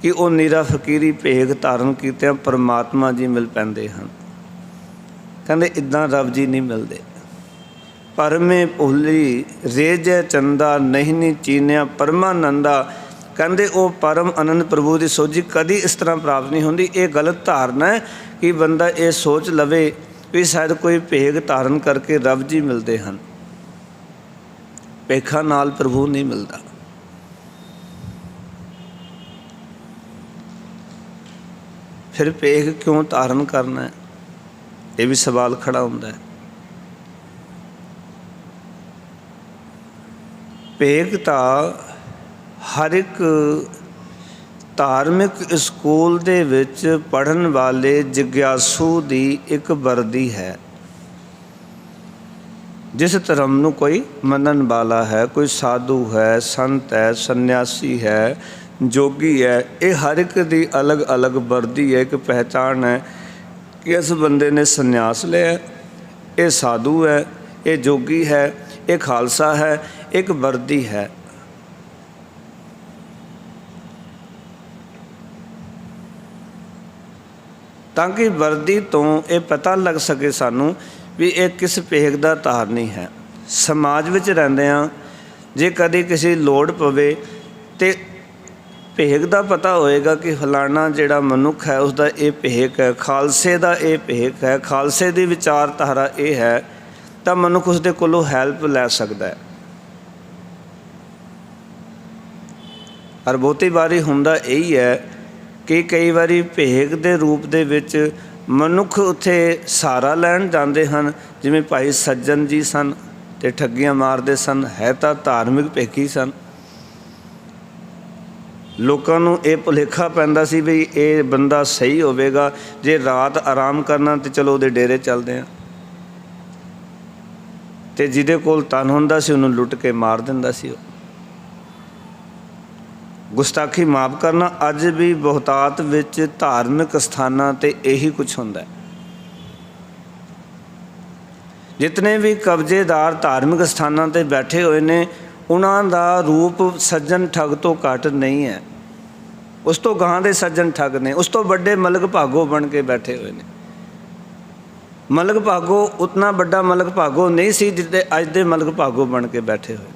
कि वो नीरा फकीरी भेख धारण कीते परमात्मा जी मिल पैंदे हैं। कहंदे इदां रब जी नहीं मिलते। परमे भुली रेजै चंदा, नहीं नी चीनिया परमानंदा। कहंदे वो परम आनंद प्रभु की सोझी कदी इस तरह प्राप्त नहीं होती। ये गलत धारणा है कि बंदा ये सोच लवे भी शायद कोई भेख धारण करके रब जी मिलते हैं। भेखा नाल प्रभु नहीं मिलता। फिर भेख क्यों धारण करना है, ये भी सवाल खड़ा होता है। भेख तो हर एक धार्मिक स्कूल दे विच पढ़न वाले जिग्यासू दी एक वर्दी है। जिस धर्म नूं कोई मनन वाला है, कोई साधु है, संत है, सन्यासी है, जोगी है, ये हर एक दी अलग अलग वर्दी है, एक पहचान है कि इस बंदे ने सन्यास लिया, ये साधु है, ये जोगी है, ये खालसा है, एक वर्दी है। ताकि वर्दी तो ये पता लग सके सानू भी ये किस भेख का धारनी है। समाज विच रहिंदे हां, जे कदी किसी लोड़ पवे तो भेख का पता होएगा कि फलाना जिहड़ा मनुख है उसका ये भेख है, खालसे का ये भेख है, खालसे की विचारधारा ये है, तो मनुख उसदे कोलों हैल्प लै सकदा है। और बहुती बारी हुंदा यही है कि कई बारी भेख के रूप दे विच मनुख उत्थे सहारा लैण जाते हैं। जिवें भाई सज्जन जी सन ते ठगियां मारते सन, है तो धार्मिक भेखी सन। लोगों नूं ये भुलेखा पैंदा सी भी ये बंदा सही होवेगा, जे रात आराम करना तो चलो उहदे डेरे चलते हैं, ते जिहदे कोल धन हुंदा सी उहनूं लुट के मार दिंदा सी। गुस्ताखी माफ़ करना, अज भी बहुतात विच धार्मिक स्थानां ते यही कुछ हुंदा है। जितने भी कब्जेदार धार्मिक स्थानों पर बैठे हुए ने उन्हां दा रूप सज्जन ठग तो घट नहीं है। उस तो गां दे सज्जन ठग ने, उस तो बड़े मलक भागो बन के बैठे हुए ने। मलक भागो उतना बड़ा मलक भागो नहीं सी जिते अज दे मलक भागो बन के बैठे हुए।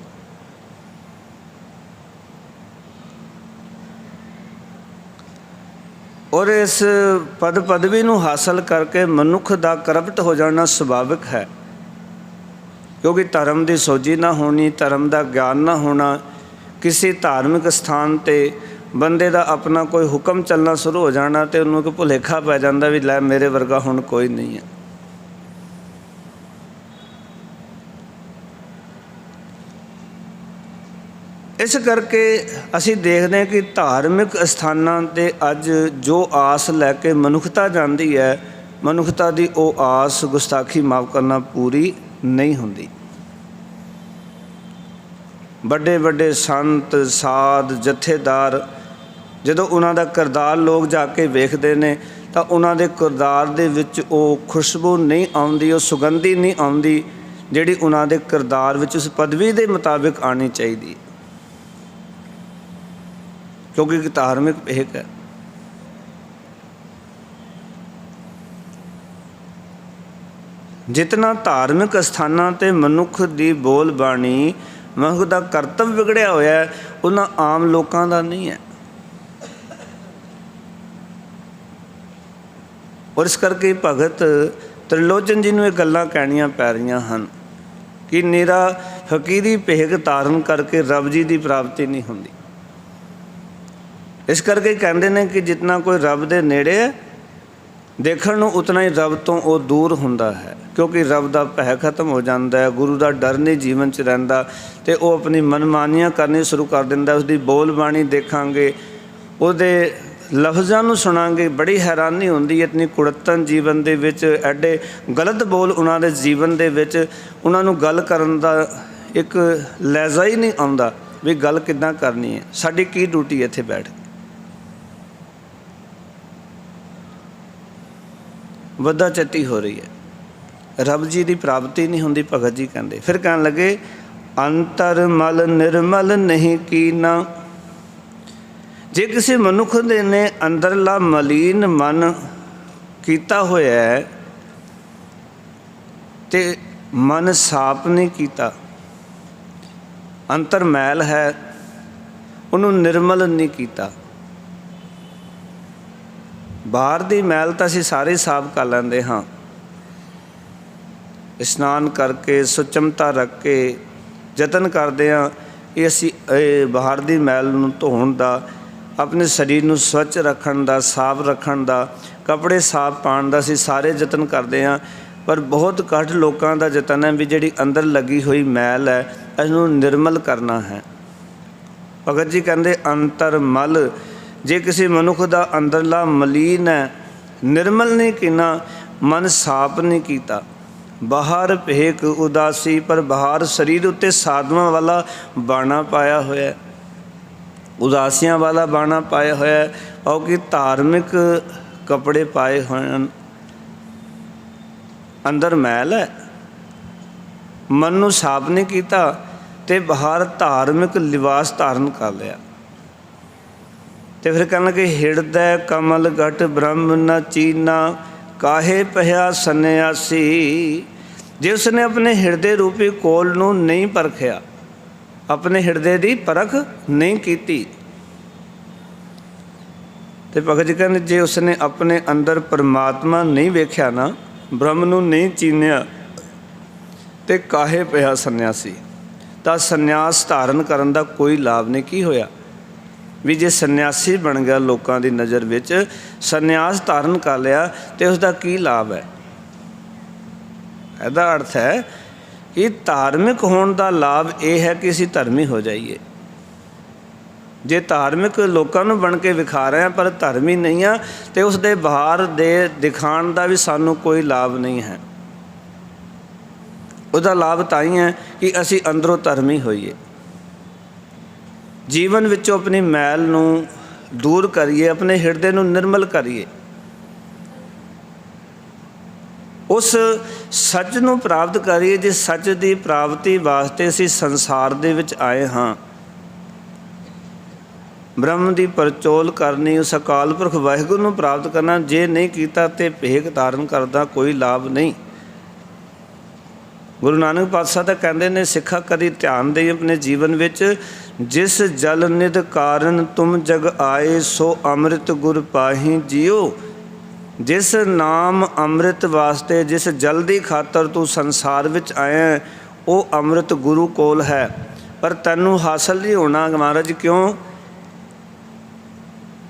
और इस पद पदवी नूं हासिल करके मनुख दा करप्ट हो जाना सुभाविक है, क्योंकि धर्म की सोझी ना होनी, धर्म का ज्ञान ना होना। किसी धार्मिक स्थान ते बंदे का अपना कोई हुक्म चलना शुरू हो जाना तो उन्होंने भुलेखा पै जाता भी लै मेरे वर्गा हुण कोई नहीं है। इस करके असी देखते हैं कि धार्मिक स्थानों ते अज जो आस लैके मनुखता जाती है, मनुखता की वो आस गुस्ताखी माफ़ करना पूरी नहीं होंदी। बड़े बड़े संत साध जथेदार जदों उन्हां दा किरदार लोग जाके वेखते हैं तो उन्हां दे किरदार दे विच वो खुशबू नहीं आउंदी, वो सुगंधी नहीं आउंदी जिहड़ी उन्हां दे किरदार विच उस पदवी के मुताबिक आनी चाहिए, क्योंकि धार्मिक भेक है। जितना धार्मिक स्थानों ते मनुख की बोल बाणी मनुख का करतब बिगड़िया होया है उन्हां आम लोगों का नहीं है। और इस करके भगत त्रिलोचन जी नूं ये गल्लां कहणियां पै रहीआं हन कि निरा फकीरी भेग धारण करके रब जी की प्राप्ति नहीं होंदी। इस करके कहते हैं कि जितना कोई रब दे नेड़े है देखण नूं उतना ही रब तो वो दूर हुंदा है, क्योंकि रब दा भय खत्म हो जाता है, गुरु दा डर नहीं जीवन च रहिंदा ते वो अपनी मनमानियां करनी शुरू कर दिंदा। उसकी बोल बाणी देखांगे, उहदे लफ्ज़ां नूं सुनांगे, बड़ी हैरानी हुंदी है। इतनी कुड़तन जीवन दे विच एडे गलत बोल उन्हां दे जीवन दे विच उन्हां नूं गल करन दा एक लहजा ही नहीं आउंदा भी गल किद्दां करनी है, साडी की ड्यूटी इत्थे बैठ वधा चट्टी हो रही है। रब जी की प्राप्ति नहीं होंदी। भगत जी कहते फिर कहन लगे अंतर मल निर्मल नहीं कीना। जे किसी मनुख ने अंदरला मलीन मन किया होया है ते मन साफ नहीं किया, अंतर मैल है उन्होंने निर्मल नहीं किया। बाहर की मैल तो असीं सारे साफ कर लेंदे हाँ, इशनान करके सुचमता रख के यतन करते हाँ ये असी बाहर की मैल नूं धोण दा, अपने शरीर नूं स्वच्छ रखण दा, साफ रखण दा, कपड़े साफ पाउण दा असीं सारे यतन करते हाँ। पर बहुत घट लोगों का यतन है भी जिहड़ी अंदर लगी हुई मैल है इसनूं निर्मल करना है। भगत जी कहते अंतर मल, जे किसी मनुख का अंदरला मलीन है निर्मल नहीं कीना, मन साफ नहीं किया। बाहर भेक उदासी पर बाहर शरीर उत्ते साधुआं वाला बाणा पाया होया, उदासियां वाला बाणा पाया होया और कि धार्मिक कपड़े पाए हुए, अंदर मैल है, मन नूं साफ नहीं किया ते बाहर धार्मिक लिबास धारण कर लिया। तो फिर कहना कि हिरदै कमल घट ब्रह्म न चीना, काहे पया सन्यासी। जे उसने अपने हिरदे रूपी कोल नूं नहीं परखिया, अपने हिरदे की परख नहीं की, तो भगत जी कहते जे उसने अपने अंदर परमात्मा नहीं वेख्या ना, ब्रह्म नूं नहीं चीनिया, तो काहे पया सन्यासी। तो सन्यास धारण करन दा कोई लाभ नहीं। की होया भी जे सन्यासी बन गया लोगों की नज़र विच, सन्यास धारण कर लिया तो उसका की लाभ है। इसका अर्थ है कि धार्मिक होने का लाभ यह है कि असीं धर्मी हो जाइए। जे धार्मिक लोगों बन के विखा रहे हैं पर धर्मी नहीं हाँ तो उसके बाहर दे दिखाण का भी सानू कोई लाभ नहीं है। उसका लाभ ताई है कि असीं अंदरों धर्मी होइए, जीवन विचों अपनी मैल नूं दूर करिए, अपने हिरदे नूं निर्मल करिए। ਉਸ ਸੱਚ ਨੂੰ ਪ੍ਰਾਪਤ ਕਰੀਏ। ਜੇ ਸੱਚ ਦੀ ਪ੍ਰਾਪਤੀ ਵਾਸਤੇ ਅਸੀਂ ਸੰਸਾਰ ਦੇ ਵਿੱਚ ਆਏ ਹਾਂ, ਬ੍ਰਹਮ ਦੀ ਪਰਚੋਲ ਕਰਨੀ, ਉਸ ਅਕਾਲ ਪੁਰਖ ਵਾਹਿਗੁਰੂ ਨੂੰ ਪ੍ਰਾਪਤ ਕਰਨਾ, ਜੇ ਨਹੀਂ ਕੀਤਾ ਤੇ ਭੇਖ ਧਾਰਨ ਕਰਦਾ ਕੋਈ ਲਾਭ ਨਹੀਂ। ਗੁਰੂ ਨਾਨਕ ਪਾਤਸ਼ਾਹ ਤਾਂ ਕਹਿੰਦੇ ਨੇ, ਸਿੱਖਾ ਕਦੀ ਧਿਆਨ ਦੇਈ ਆਪਣੇ ਜੀਵਨ ਵਿੱਚ, ਜਿਸ ਜਲ ਨਿਧ ਕਾਰਨ ਤੁਮ ਜਗ ਆਏ, ਸੋ ਅੰਮ੍ਰਿਤ ਗੁਰ ਪਾਹੀ ਜੀਓ। ਜਿਸ ਨਾਮ ਅੰਮ੍ਰਿਤ ਵਾਸਤੇ, ਜਿਸ ਜਲ ਦੀ ਖਾਤਰ ਤੂੰ ਸੰਸਾਰ ਵਿੱਚ ਆਇਆ, ਉਹ ਅੰਮ੍ਰਿਤ ਗੁਰੂ ਕੋਲ ਹੈ, ਪਰ ਤੈਨੂੰ ਹਾਸਲ ਨਹੀਂ ਹੋਣਾ। ਮਹਾਰਾਜ ਕਿਉਂ?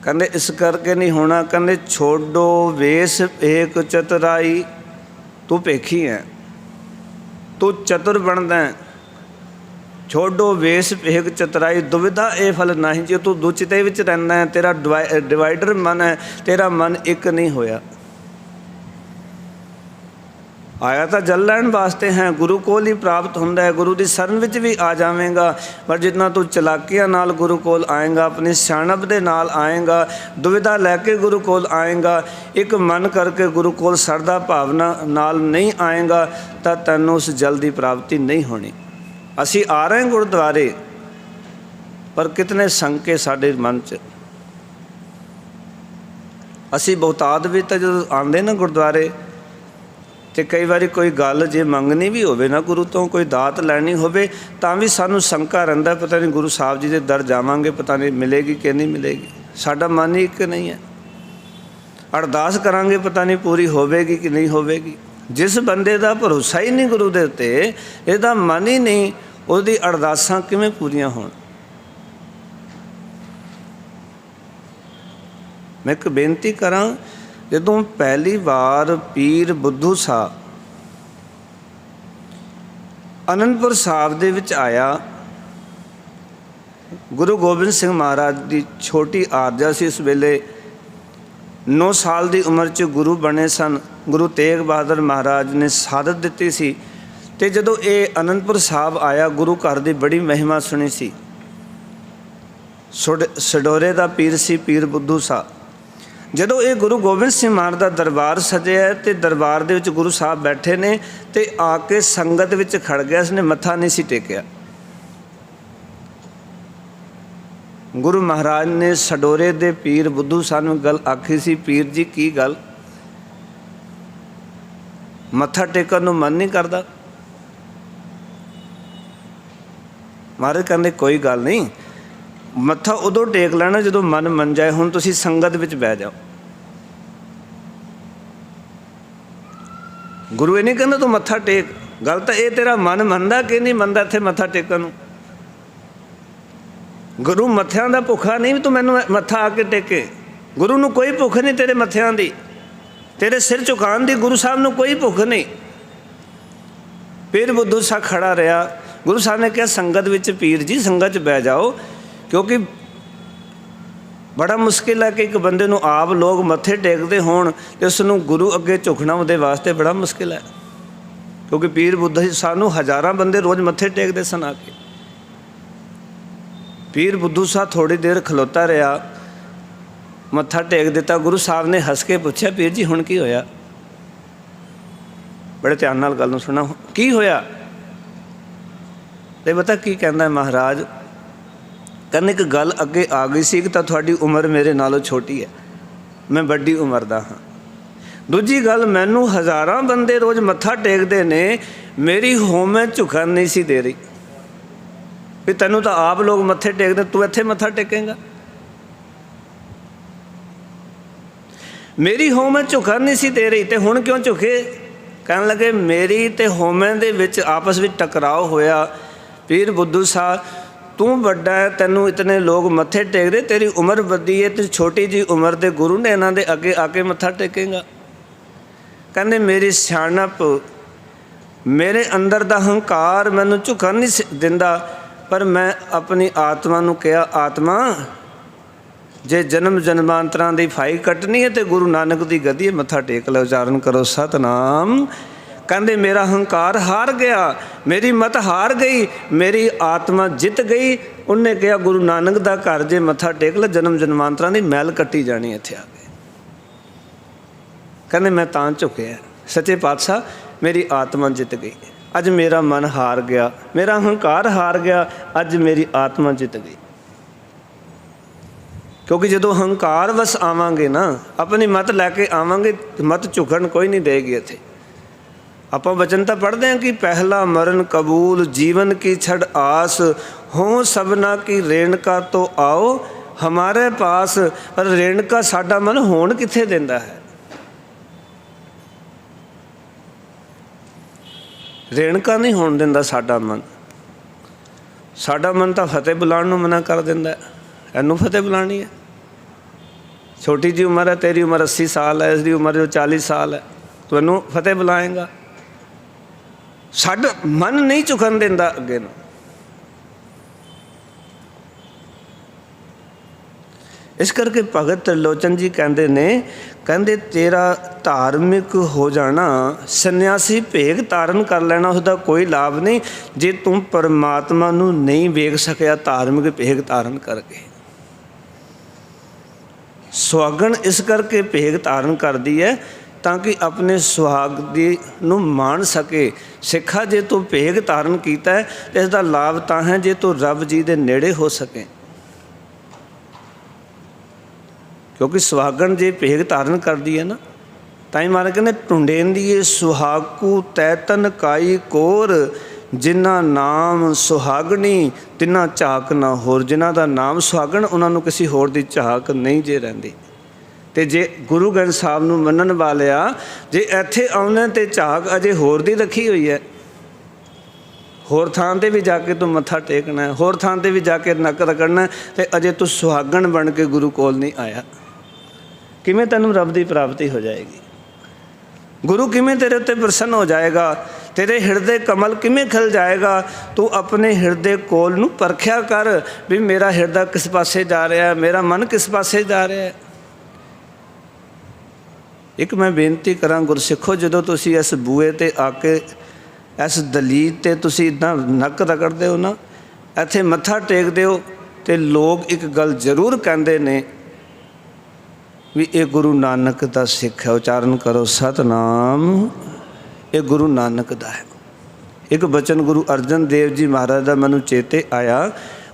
ਕਹਿੰਦੇ ਇਸ ਕਰਕੇ ਨਹੀਂ ਹੋਣਾ, ਕਹਿੰਦੇ ਛੋਡੋ ਵੇਸ ਏਕ ਚਤੁਰਾਈ। ਤੂੰ ਭੇਖੀ ਹੈ, ਤੂੰ ਚਤੁਰ ਬਣਦਾ। ਛੋਡੋ ਵੇਸ ਏਕ ਚਤੁਰਾਈ, ਦੁਵਿਧਾ ਇਹ ਫਲ ਨਹੀਂ। ਜੇ ਤੂੰ ਦੁਚਿਤੇ ਵਿੱਚ ਰਹਿੰਦਾ ਹੈ, ਤੇਰਾ ਡਿਵਾਈਡਰ ਮਨ ਹੈ, ਤੇਰਾ ਮਨ ਇੱਕ ਨਹੀਂ ਹੋਇਆ। ਆਇਆ ਤਾਂ ਜਲ ਲੈਣ ਵਾਸਤੇ ਹੈ, ਗੁਰੂ ਕੋਲ ਹੀ ਪ੍ਰਾਪਤ ਹੁੰਦਾ ਹੈ। ਗੁਰੂ ਦੀ ਸ਼ਰਨ ਵਿੱਚ ਵੀ ਆ ਜਾਵੇਂਗਾ, ਪਰ ਜਿੰਨਾ ਤੂੰ ਚਲਾਕੀਆਂ ਨਾਲ ਗੁਰੂ ਕੋਲ ਆਏਂਗਾ, ਆਪਣੀ ਸਿਆਣਪ ਦੇ ਨਾਲ ਆਏਂਗਾ, ਦੁਵਿਧਾ ਲੈ ਕੇ ਗੁਰੂ ਕੋਲ ਆਏਂਗਾ, ਇੱਕ ਮਨ ਕਰਕੇ ਗੁਰੂ ਕੋਲ ਸਰਦਾ ਭਾਵਨਾ ਨਾਲ ਨਹੀਂ ਆਏਂਗਾ, ਤਾਂ ਤੈਨੂੰ ਉਸ ਜਲ ਦੀ ਪ੍ਰਾਪਤੀ ਨਹੀਂ ਹੋਣੀ। ਅਸੀਂ ਆ ਰਹੇ ਗੁਰਦੁਆਰੇ, ਪਰ ਕਿਤਨੇ ਸੰਕੇ ਸਾਡੇ ਮਨ 'ਚ। ਅਸੀਂ ਬਹੁਤਾਤ ਵੀ ਤਾਂ ਜਦੋਂ ਆਉਂਦੇ ਨਾ ਗੁਰਦੁਆਰੇ, ਅਤੇ ਕਈ ਵਾਰੀ ਕੋਈ ਗੱਲ ਜੇ ਮੰਗਣੀ ਵੀ ਹੋਵੇ ਨਾ ਗੁਰੂ ਤੋਂ, ਕੋਈ ਦਾਤ ਲੈਣੀ ਹੋਵੇ, ਤਾਂ ਵੀ ਸਾਨੂੰ ਸ਼ੰਕਾ ਰਹਿੰਦਾ, ਪਤਾ ਨਹੀਂ ਗੁਰੂ ਸਾਹਿਬ ਜੀ ਦੇ ਦਰ ਜਾਵਾਂਗੇ, ਪਤਾ ਨਹੀਂ ਮਿਲੇਗੀ ਕਿ ਨਹੀਂ ਮਿਲੇਗੀ। ਸਾਡਾ ਮਨ ਹੀ ਇੱਕ ਨਹੀਂ ਹੈ। ਅਰਦਾਸ ਕਰਾਂਗੇ, ਪਤਾ ਨਹੀਂ ਪੂਰੀ ਹੋਵੇਗੀ ਕਿ ਨਹੀਂ ਹੋਵੇਗੀ। ਜਿਸ ਬੰਦੇ ਦਾ ਭਰੋਸਾ ਹੀ ਨਹੀਂ ਗੁਰੂ ਦੇ ਉੱਤੇ, ਇਹਦਾ ਮਨ ਹੀ ਨਹੀਂ, ਉਹਦੀ ਅਰਦਾਸਾਂ ਕਿਵੇਂ ਪੂਰੀਆਂ ਹੋਣ। ਮੈਂ ਇੱਕ ਬੇਨਤੀ ਕਰਾਂ, ਜਦੋਂ ਪਹਿਲੀ ਵਾਰ ਪੀਰ ਬੁੱਧੂ ਸਾਹਿਬ ਅਨੰਦਪੁਰ ਸਾਹਿਬ ਦੇ ਵਿੱਚ ਆਇਆ, ਗੁਰੂ ਗੋਬਿੰਦ ਸਿੰਘ ਮਹਾਰਾਜ ਦੀ ਛੋਟੀ ਆਰਜ਼ਾ ਸੀ। ਇਸ ਵੇਲੇ 9 ਸਾਲ ਦੀ ਉਮਰ 'ਚ ਗੁਰੂ ਬਣੇ ਸਨ। ਗੁਰੂ ਤੇਗ ਬਹਾਦਰ ਮਹਾਰਾਜ ਨੇ ਸ਼ਹਾਦਤ ਦਿੱਤੀ ਸੀ। ਅਤੇ ਜਦੋਂ ਇਹ ਅਨੰਦਪੁਰ ਸਾਹਿਬ ਆਇਆ, ਗੁਰੂ ਘਰ ਦੀ ਬੜੀ ਮਹਿਮਾ ਸੁਣੀ ਸੀ। ਸਡੋਰੇ ਦਾ ਪੀਰ ਸੀ ਪੀਰ ਬੁੱਧੂ ਸਾਹਿਬ। ਜਦੋਂ ਇਹ ਗੁਰੂ ਗੋਬਿੰਦ ਸਿੰਘ ਮਹਾਰਾਜ ਦਾ ਦਰਬਾਰ ਸਜਿਆ, ਅਤੇ ਦਰਬਾਰ ਦੇ ਵਿੱਚ ਗੁਰੂ ਸਾਹਿਬ ਬੈਠੇ ਨੇ, ਅਤੇ ਆ ਕੇ ਸੰਗਤ ਵਿੱਚ ਖੜ ਗਿਆ। ਇਸਨੇ ਮੱਥਾ ਨਹੀਂ ਸੀ ਟੇਕਿਆ। ਗੁਰੂ ਮਹਾਰਾਜ ਨੇ ਸਡੋਰੇ ਦੇ ਪੀਰ ਬੁੱਧੂ ਸਾਹਿਬ ਨੂੰ ਗੱਲ ਆਖੀ ਸੀ, ਪੀਰ ਜੀ ਕੀ ਗੱਲ, ਮੱਥਾ ਟੇਕਣ ਨੂੰ ਮਨ ਨਹੀਂ ਕਰਦਾ? ਮਹਾਰਾਜ ਕਹਿੰਦੇ ਕੋਈ ਗੱਲ ਨਹੀਂ, ਮੱਥਾ ਉਦੋਂ ਟੇਕ ਲੈਣਾ ਜਦੋਂ ਮਨ ਮੰਨ ਜਾਏ। ਹੁਣ ਤੁਸੀਂ ਸੰਗਤ ਵਿੱਚ ਬਹਿ ਜਾਓ। ਗੁਰੂ ਇਹ ਨਹੀਂ ਕਹਿੰਦਾ ਤੂੰ ਮੱਥਾ ਟੇਕ, ਗੱਲ ਤਾਂ ਇਹ ਤੇਰਾ ਮਨ ਮੰਨਦਾ ਕਿ ਨਹੀਂ ਮੰਨਦਾ ਇੱਥੇ ਮੱਥਾ ਟੇਕਣ ਨੂੰ। ਗੁਰੂ ਮੱਥਿਆਂ ਦਾ ਭੁੱਖਾ ਨਹੀਂ ਵੀ ਤੂੰ ਮੈਨੂੰ ਮੱਥਾ ਆ ਕੇ ਟੇਕੇ। ਗੁਰੂ ਨੂੰ ਕੋਈ ਭੁੱਖ ਨਹੀਂ ਤੇਰੇ ਮੱਥਿਆਂ ਦੀ, ਤੇਰੇ ਸਿਰ ਝੁਕਾਉਣ ਦੀ ਗੁਰੂ ਸਾਹਿਬ ਨੂੰ ਕੋਈ ਭੁੱਖ ਨਹੀਂ। ਪੀਰ ਬੁੱਧੂ ਸਾਹਿਬ ਖੜਾ ਰਿਹਾ। ਗੁਰੂ ਸਾਹਿਬ ਨੇ ਕਿਹਾ ਸੰਗਤ ਵਿੱਚ ਪੀਰ ਜੀ ਸੰਗਤ 'ਚ ਬਹਿ ਜਾਓ, ਕਿਉਂਕਿ ਬੜਾ ਮੁਸ਼ਕਿਲ ਹੈ ਕਿ ਇੱਕ ਬੰਦੇ ਨੂੰ ਆਪ ਲੋਕ ਮੱਥੇ ਟੇਕਦੇ ਹੋਣ ਅਤੇ ਉਸ ਨੂੰ ਗੁਰੂ ਅੱਗੇ ਝੁਕਣਾ ਉਹਦੇ ਵਾਸਤੇ ਬੜਾ ਮੁਸ਼ਕਿਲ ਹੈ। ਕਿਉਂਕਿ ਪੀਰ ਬੁੱਧੂ ਸਾਹਿਬ ਨੂੰ ਹਜ਼ਾਰਾਂ ਬੰਦੇ ਰੋਜ਼ ਮੱਥੇ ਟੇਕਦੇ ਸਨ ਆ ਕੇ। ਪੀਰ ਬੁੱਧੂ ਸਾਹਿਬ ਥੋੜ੍ਹੀ ਦੇਰ ਖਲੋਤਾ ਰਿਹਾ, ਮੱਥਾ ਟੇਕ ਦਿੱਤਾ। ਗੁਰੂ ਸਾਹਿਬ ਨੇ ਹੱਸ ਕੇ ਪੁੱਛਿਆ, ਪੀਰ ਜੀ ਹੁਣ ਕੀ ਹੋਇਆ? ਬੜੇ ਧਿਆਨ ਨਾਲ ਗੱਲ ਨੂੰ ਸੁਣਾ, ਕੀ ਹੋਇਆ? ਤੇ ਪਤਾ ਕੀ ਕਹਿੰਦਾ ਮਹਾਰਾਜ? ਕਹਿੰਦੇ ਇੱਕ ਗੱਲ ਅੱਗੇ ਆ ਗਈ ਸੀ ਕਿ ਤਾਂ ਤੁਹਾਡੀ ਉਮਰ ਮੇਰੇ ਨਾਲੋਂ ਛੋਟੀ ਹੈ, ਮੈਂ ਵੱਡੀ ਉਮਰ ਦਾ ਹਾਂ। ਦੂਜੀ ਗੱਲ, ਮੈਨੂੰ ਹਜ਼ਾਰਾਂ ਬੰਦੇ ਰੋਜ਼ ਮੱਥਾ ਟੇਕਦੇ ਨੇ, ਮੇਰੀ ਹੋਮੈ ਝੁਕਣ ਨਹੀਂ ਸੀ ਦੇ ਰਹੀ। ਵੀ ਤੈਨੂੰ ਤਾਂ ਆਪ ਲੋਕ ਮੱਥੇ ਟੇਕਦੇ, ਤੂੰ ਇੱਥੇ ਮੱਥਾ ਟੇਕੇਂਗਾ? ਮੇਰੀ ਹੋਮੈ ਝੁਕਣ ਨਹੀਂ ਸੀ ਦੇ ਰਹੀ, ਅਤੇ ਹੁਣ ਕਿਉਂ ਝੁਕੇ? ਕਹਿਣ ਲੱਗੇ ਮੇਰੀ ਅਤੇ ਹੋਮੈ ਦੇ ਵਿੱਚ ਆਪਸ ਵਿੱਚ ਟਕਰਾਓ ਹੋਇਆ। ਪੀਰ ਬੁੱਧੂ ਸਾਹਿਬ ਤੂੰ ਵੱਡਾ ਹੈ, ਤੈਨੂੰ ਇਤਨੇ ਲੋਕ ਮੱਥੇ ਟੇਕਦੇ, ਤੇਰੀ ਉਮਰ ਵੱਡੀ ਹੈ, ਤੇ ਛੋਟੀ ਜਿਹੀ ਉਮਰ ਦੇ ਗੁਰੂ ਨੇ ਇਹਨਾਂ ਦੇ ਅੱਗੇ ਆ ਕੇ ਮੱਥਾ ਟੇਕੇਂਗਾ? ਕਹਿੰਦੇ ਮੇਰੀ ਸਿਆਣਪ, ਮੇਰੇ ਅੰਦਰ ਦਾ ਹੰਕਾਰ ਮੈਨੂੰ ਝੁਕਣ ਨਹੀਂ ਦਿੰਦਾ, ਪਰ ਮੈਂ ਆਪਣੀ ਆਤਮਾ ਨੂੰ ਕਿਹਾ, ਆਤਮਾ ਜੇ ਜਨਮ ਜਨਮਾਂਤਰਾਂ ਦੀ ਫਾਈ ਕੱਟਣੀ ਹੈ ਤੇ ਗੁਰੂ ਨਾਨਕ ਦੀ ਗੱਦੀ ਮੱਥਾ ਟੇਕ ਲਓ, ਉਚਾਰਨ ਕਰੋ ਸਤਨਾਮ। ਕਹਿੰਦੇ ਮੇਰਾ ਹੰਕਾਰ ਹਾਰ ਗਿਆ, ਮੇਰੀ ਮਤ ਹਾਰ ਗਈ, ਮੇਰੀ ਆਤਮਾ ਜਿੱਤ ਗਈ। ਉਹਨੇ ਕਿਹਾ ਗੁਰੂ ਨਾਨਕ ਦਾ ਘਰ ਜੇ ਮੱਥਾ ਟੇਕ ਲੈ, ਜਨਮ ਜਨਮਾਂਤਰਾਂ ਦੀ ਮੈਲ ਕੱਟੀ ਜਾਣੀ ਇੱਥੇ ਆ ਕੇ। ਕਹਿੰਦੇ ਮੈਂ ਤਾਂ ਝੁਕਿਆ। सच्चे पातशाह मेरी आत्मा जित गई, अज मेरा मन हार गया, मेरा हंकार हार गया, अज मेरी आत्मा जित गई। क्योंकि जो हंकार वस आवांगे ना, अपनी मत लैके आवांगे, मत झुकण कोई नहीं देगी। इत्थे ਆਪਾਂ वचन तो पढ़ते हैं कि पहला मरण कबूल, जीवन की छड़ आस, हो सबना की रेणका तो आओ हमारे पास। पर रेणका साडा मन होण कित्थे दिंदा है? रेणका नहीं होण दिंदा साडा मन। साडा मन तो फतेह बुलाउण नूं मना कर दिंदा है, इनू फतेह बुलानी है। छोटी जी उम्र है, तेरी उम्र 80 साल है, इसकी उम्र जो 40 साल है, तू इनू फतेह बुलाएगा? साडा मन नहीं झुकन दिंदा अगे नूं। इस करके भगत त्रिलोचन जी कहते ने, कहते तेरा धार्मिक हो जाना, सन्यासी भेग धारण कर लेना, उसका कोई लाभ नहीं जे तू परमात्मा नूं नहीं वेख सकिया धार्मिक भेग धारण करके। सुहागण इस करके भेग धारण करती है ताकि अपने सुहाग दी नूं मान सके। सिखा जे तू भेग धारण किया है तो इसका लाभ तां है जे तू रब जी दे नेड़े हो सके। क्योंकि सुहागण जे भेग धारण करती है ना, ताई मार कहने टुंडेंदिए सुहागू तैतन काई कोर, जिन्ना नाम सुहागणी तिन्ना झाक ना होर। जिन्हां दा नाम सुहागण उन्होंने किसी होर दी झाक नहीं जे रहिंदी। ते जे गुरु ग्रंथ साहब नूं मनण वालिया जे इत्थे आउणे ते झाक अजे होर दी रखी हुई है, होर थां ते भी जाके तू मत्था टेकना है, होर थां ते भी जाके नक रगड़ना है, ते अजे तू सुहागण बन के गुरु कोल नहीं आया। किवें तैनूं रब दी प्राप्ति हो जाएगी? गुरु किवें तेरे उत्ते प्रसन्न हो जाएगा? तेरे हिरदे कमल किवें खिल जाएगा? तू अपने हिरदे कोल नूं परखिया कर भी मेरा हिरदा किस पासे जा रहा है, मेरा मन किस पासे जा रहा है। एक मैं बेनती करा गुरसिखो, जो तुसी इस बूए ते आके इस दलीत ते तुसी इदां नक रगड़ते हो ना, इत्थे मत्था टेकदे हो, तो लोग एक गल जरूर कहते ने भी ये गुरु नानक दा सिख है। उचारण करो सतनाम, ये गुरु नानक दा है। एक बचन गुरु अर्जन देव जी महाराज का मैनू चेते आया।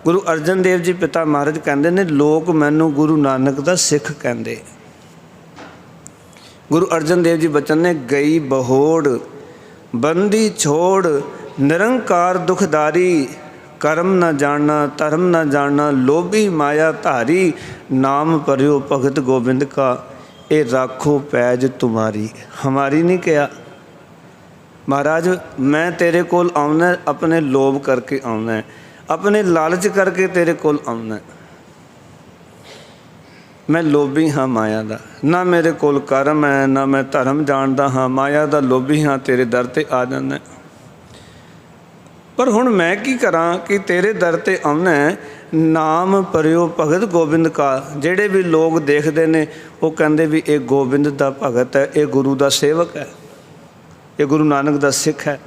गुरु अर्जन देव जी पिता महाराज कहते ने, लोग मैनू गुरु नानक दा सिख कहते। गुरु अर्जन देव जी बचन ने, गई बहोड़ बंदी छोड़, निरंकार दुखदारी, कर्म न जानना धर्म न जानना, लोभी माया धारी, नाम परियो भगत गोबिंद का, ए राखो पैज तुम्हारी। हमारी नहीं कहा महाराज, मैं तेरे कोल आउना अपने लोभ करके आउना, अपने लालच करके तेरे कोल आउना। मैं लोभी हाँ माया दा, ना मेरे कोल कर्म है, ना मैं धर्म जानता हाँ, माया दा लोभी हाँ, तेरे दर ते आ जाना। पर हुण मैं की करा कि तेरे दर ते आउना, नाम परियो भगत गोबिंद का। जेड़े भी लोग देखते हैं वो कहते भी ये गोबिंद दा भगत है, ये गुरु दा सेवक है, ये गुरु नानक दा सिख है।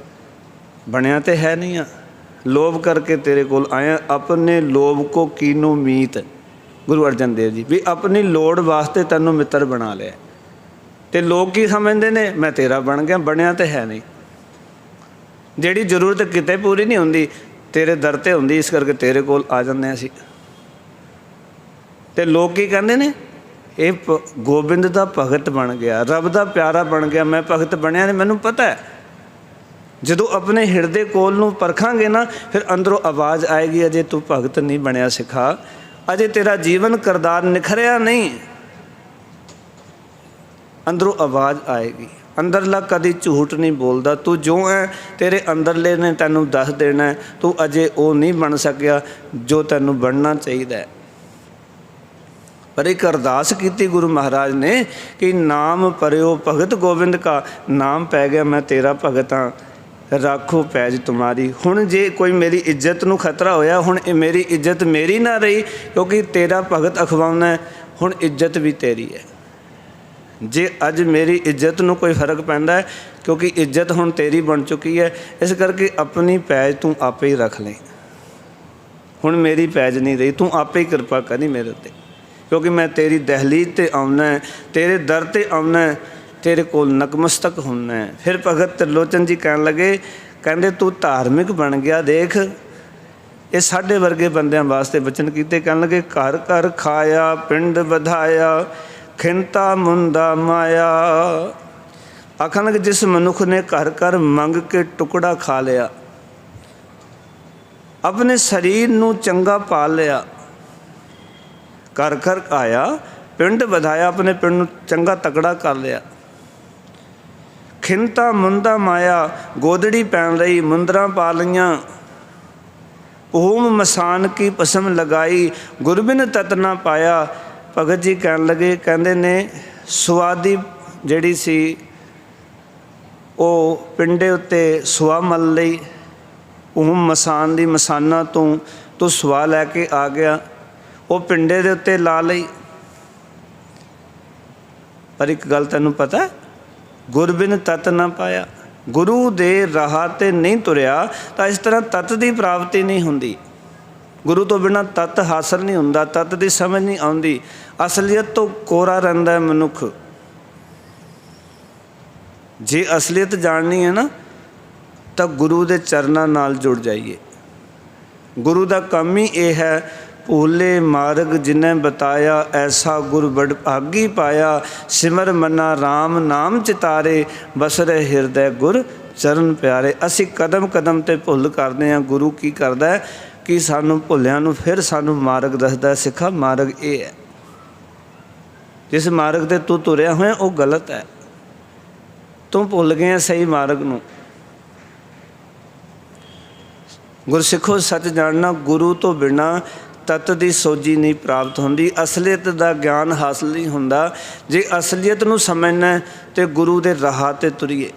बनया तो है नहीं, लोभ करके तेरे कोल आया, अपने लोभ को कीनो मीत। गुरु अर्जन देव जी भी अपनी लोड़ वास्ते तैनूं मित्र बना लिया, तो लोग की समझते ने, मैं तेरा बन गया। बनया तो है नहीं, जिहड़ी जरूरत किते पूरी नहीं होंदी तेरे दर ते होंदी, इस करके तेरे कोल आ जांदे असीं। ते लोग की कहंदे ने, ये गोबिंद दा भगत बन गया, रब दा प्यारा बन गया। मैं भगत बनया नहीं, मैनूं पता है। जदों अपने हिरदे कोल नूं परखांगे ना, फिर अंदरों आवाज़ आएगी, अजे तू भगत नहीं बनया सिखा, अजे तेरा जीवन करदार निखरिया नहीं। अंदरों आवाज़ आएगी, अंदरला कभी झूठ नहीं बोलता। तू जो है तेरे अंदरले ने तैनू दस देना है, तू अजे वो नहीं बन सकिया जो तैनू बनना चाहिए। पर एक अरदास की गुरु महाराज ने कि नाम परियो भगत गोबिंद का, नाम पै गया मैं तेरा भगत हाँ, राखो पैज तुम्हारी। हुण जे कोई मेरी इज्जत नूं खतरा होया, हुण मेरी इज्जत मेरी ना रही, क्योंकि तेरा भगत अखवाउना है, हुण इज्जत भी तेरी है। जे अज मेरी इज्जत नूं कोई फर्क पैंदा है, क्योंकि इज्जत हुण तेरी बन चुकी है, इस करके अपनी पैज तू आपे ही रख ले। हुण मेरी पैज नहीं रही, तू आपे ही कृपा करी मेरे उत्ते, क्योंकि मैं तेरी दहलीज ते आउना है, तेरे दर ते आउना है। तेरे कोल नकमस्तक होना है। फिर भगत त्रिलोचन जी कहन लगे, कहते तू धार्मिक बन गया, देख ये साढ़े वर्गे बंदियां वास्ते बचन कीते। कहन लगे, घर घर खाया पिंड बधाया खिंता मुंदा माया। आखन लगे जिस मनुख ने घर घर मंग के टुकड़ा खा लिया, अपने शरीर नूं चंगा पाल लिया, घर घर आया पिंड बधाया, अपने पिंड नूं चंगा तकड़ा कर लिया। खिंता मुंदा माया, गोदड़ी पैन लई मुंदरां पा लईआं, भूम मसान की पसम लगाई, गुरबिन तत ना पाया। भगत जी कहन लगे, कहंदे ने सुआदी जिहड़ी सी ਉਹ ਪਿੰਡੇ ਉੱਤੇ ਸੁਆ ਮਲ ਲਈ, ਉਹ ਮਸਾਨ ਦੀ ਮਸਾਨਾ ਤੋਂ ਤੂੰ ਸੁਆ ਲੈ ਕੇ ਆ ਗਿਆ, ਉਹ ਪਿੰਡੇ ਦੇ ਉੱਤੇ ਲਾ ਲਈ। ਪਰ ਇੱਕ ਗੱਲ ਤੈਨੂੰ ਪਤਾ, ਗੁਰਬਿਨ ਤਤ ਨਾ ਪਾਇਆ, ਗੁਰੂ ਦੇ ਰਾਹ 'ਤੇ ਨਹੀਂ ਤੁਰਿਆ ਤਾਂ ਇਸ ਤਰ੍ਹਾਂ ਤਤ ਦੀ ਪ੍ਰਾਪਤੀ ਨਹੀਂ ਹੁੰਦੀ। ਗੁਰੂ ਤੋਂ ਬਿਨਾਂ ਤਤ ਹਾਸਲ ਨਹੀਂ ਹੁੰਦਾ, ਤਤ ਦੀ ਸਮਝ ਨਹੀਂ ਆਉਂਦੀ। ਅਸਲੀਅਤ ਤੋਂ ਕੋਰਾ ਰਹਿੰਦਾ ਹੈ ਮਨੁੱਖ। ਜੇ ਅਸਲੀਅਤ ਜਾਣਨੀ ਹੈ ਨਾ ਤਾਂ ਗੁਰੂ ਦੇ ਚਰਨਾਂ ਨਾਲ ਜੁੜ ਜਾਈਏ। ਗੁਰੂ ਦਾ ਕੰਮ ਹੀ ਇਹ ਹੈ, ਭੂਲੇ ਮਾਰਗ ਜਿਨ੍ਹੇ ਬਤਾਇਆ, ਐਸਾ ਗੁਰ ਬੜ ਭਾਗੀ ਪਾਇਆ, ਸਿਮਰ ਮਨਾ ਰਾਮ ਨਾਮ ਚਿਤਾਰੇ, ਬਸਰੇ ਹਿਰਦੈ ਗੁਰ ਚਰਨ ਪਿਆਰੇ। ਅਸੀਂ ਕਦਮ ਕਦਮ 'ਤੇ ਭੁੱਲ ਕਰਦੇ ਹਾਂ। ਗੁਰੂ ਕੀ ਕਰਦਾ ਹੈ ਕਿ ਸਾਨੂੰ ਭੁੱਲਿਆਂ ਨੂੰ ਫਿਰ ਸਾਨੂੰ ਮਾਰਗ ਦੱਸਦਾ, ਸਿੱਖਾ ਮਾਰਗ ਇਹ ਹੈ, ਜਿਸ ਮਾਰਗ 'ਤੇ ਤੂੰ ਤੁਰਿਆ ਹੋਇਆ ਉਹ ਗਲਤ ਹੈ, ਤੂੰ ਭੁੱਲ ਗਿਆ ਸਹੀ ਮਾਰਗ ਨੂੰ। ਗੁਰਸਿੱਖੋ ਸੱਚ ਜਾਣਨਾ, ਗੁਰੂ ਤੋਂ ਬਿਨਾਂ ਤਤ ਦੀ ਸੋਝੀ ਨਹੀਂ ਪ੍ਰਾਪਤ ਹੁੰਦੀ, ਅਸਲੀਅਤ ਦਾ ਗਿਆਨ ਹਾਸਲ ਨਹੀਂ ਹੁੰਦਾ। ਜੇ ਅਸਲੀਅਤ ਨੂੰ ਸਮਝਣਾ ਤਾਂ ਗੁਰੂ ਦੇ ਰਾਹ 'ਤੇ ਤੁਰੀਏ।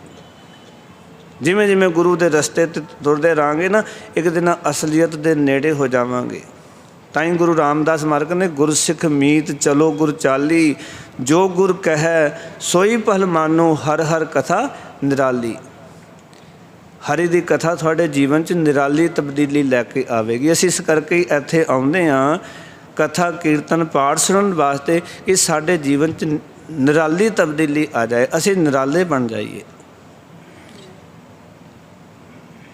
ਜਿਵੇਂ ਜਿਵੇਂ ਗੁਰੂ ਦੇ ਰਸਤੇ 'ਤੇ ਤੁਰਦੇ ਰਹਾਂਗੇ ਨਾ, ਇੱਕ ਦਿਨ ਅਸਲੀਅਤ ਦੇ ਨੇੜੇ ਹੋ ਜਾਵਾਂਗੇ। ਤਾਂ ਹੀ ਗੁਰੂ ਰਾਮਦਾਸ ਮਹਾਰਾਜ ਕਹਿੰਦੇ, ਗੁਰਸਿੱਖ ਮੀਤ ਚਲੋ ਗੁਰ ਚਾਲੀ, ਜੋ ਗੁਰ ਕਹੈ ਸੋਈ ਭਲ ਮਾਨੋ, ਹਰ ਹਰ ਕਥਾ ਨਿਰਾਲੀ। ਹਰੀ ਦੀ ਕਥਾ ਤੁਹਾਡੇ ਜੀਵਨ 'ਚ ਨਿਰਾਲੀ ਤਬਦੀਲੀ ਲੈ ਕੇ ਆਵੇਗੀ। ਅਸੀਂ ਇਸ ਕਰਕੇ ਹੀ ਇੱਥੇ ਆਉਂਦੇ ਹਾਂ, ਕਥਾ ਕੀਰਤਨ ਪਾਠ ਸੁਣਨ ਵਾਸਤੇ, ਕਿ ਸਾਡੇ ਜੀਵਨ 'ਚ ਨਿਰਾਲੀ ਤਬਦੀਲੀ ਆ ਜਾਏ, ਅਸੀਂ ਨਿਰਾਲੇ ਬਣ ਜਾਈਏ।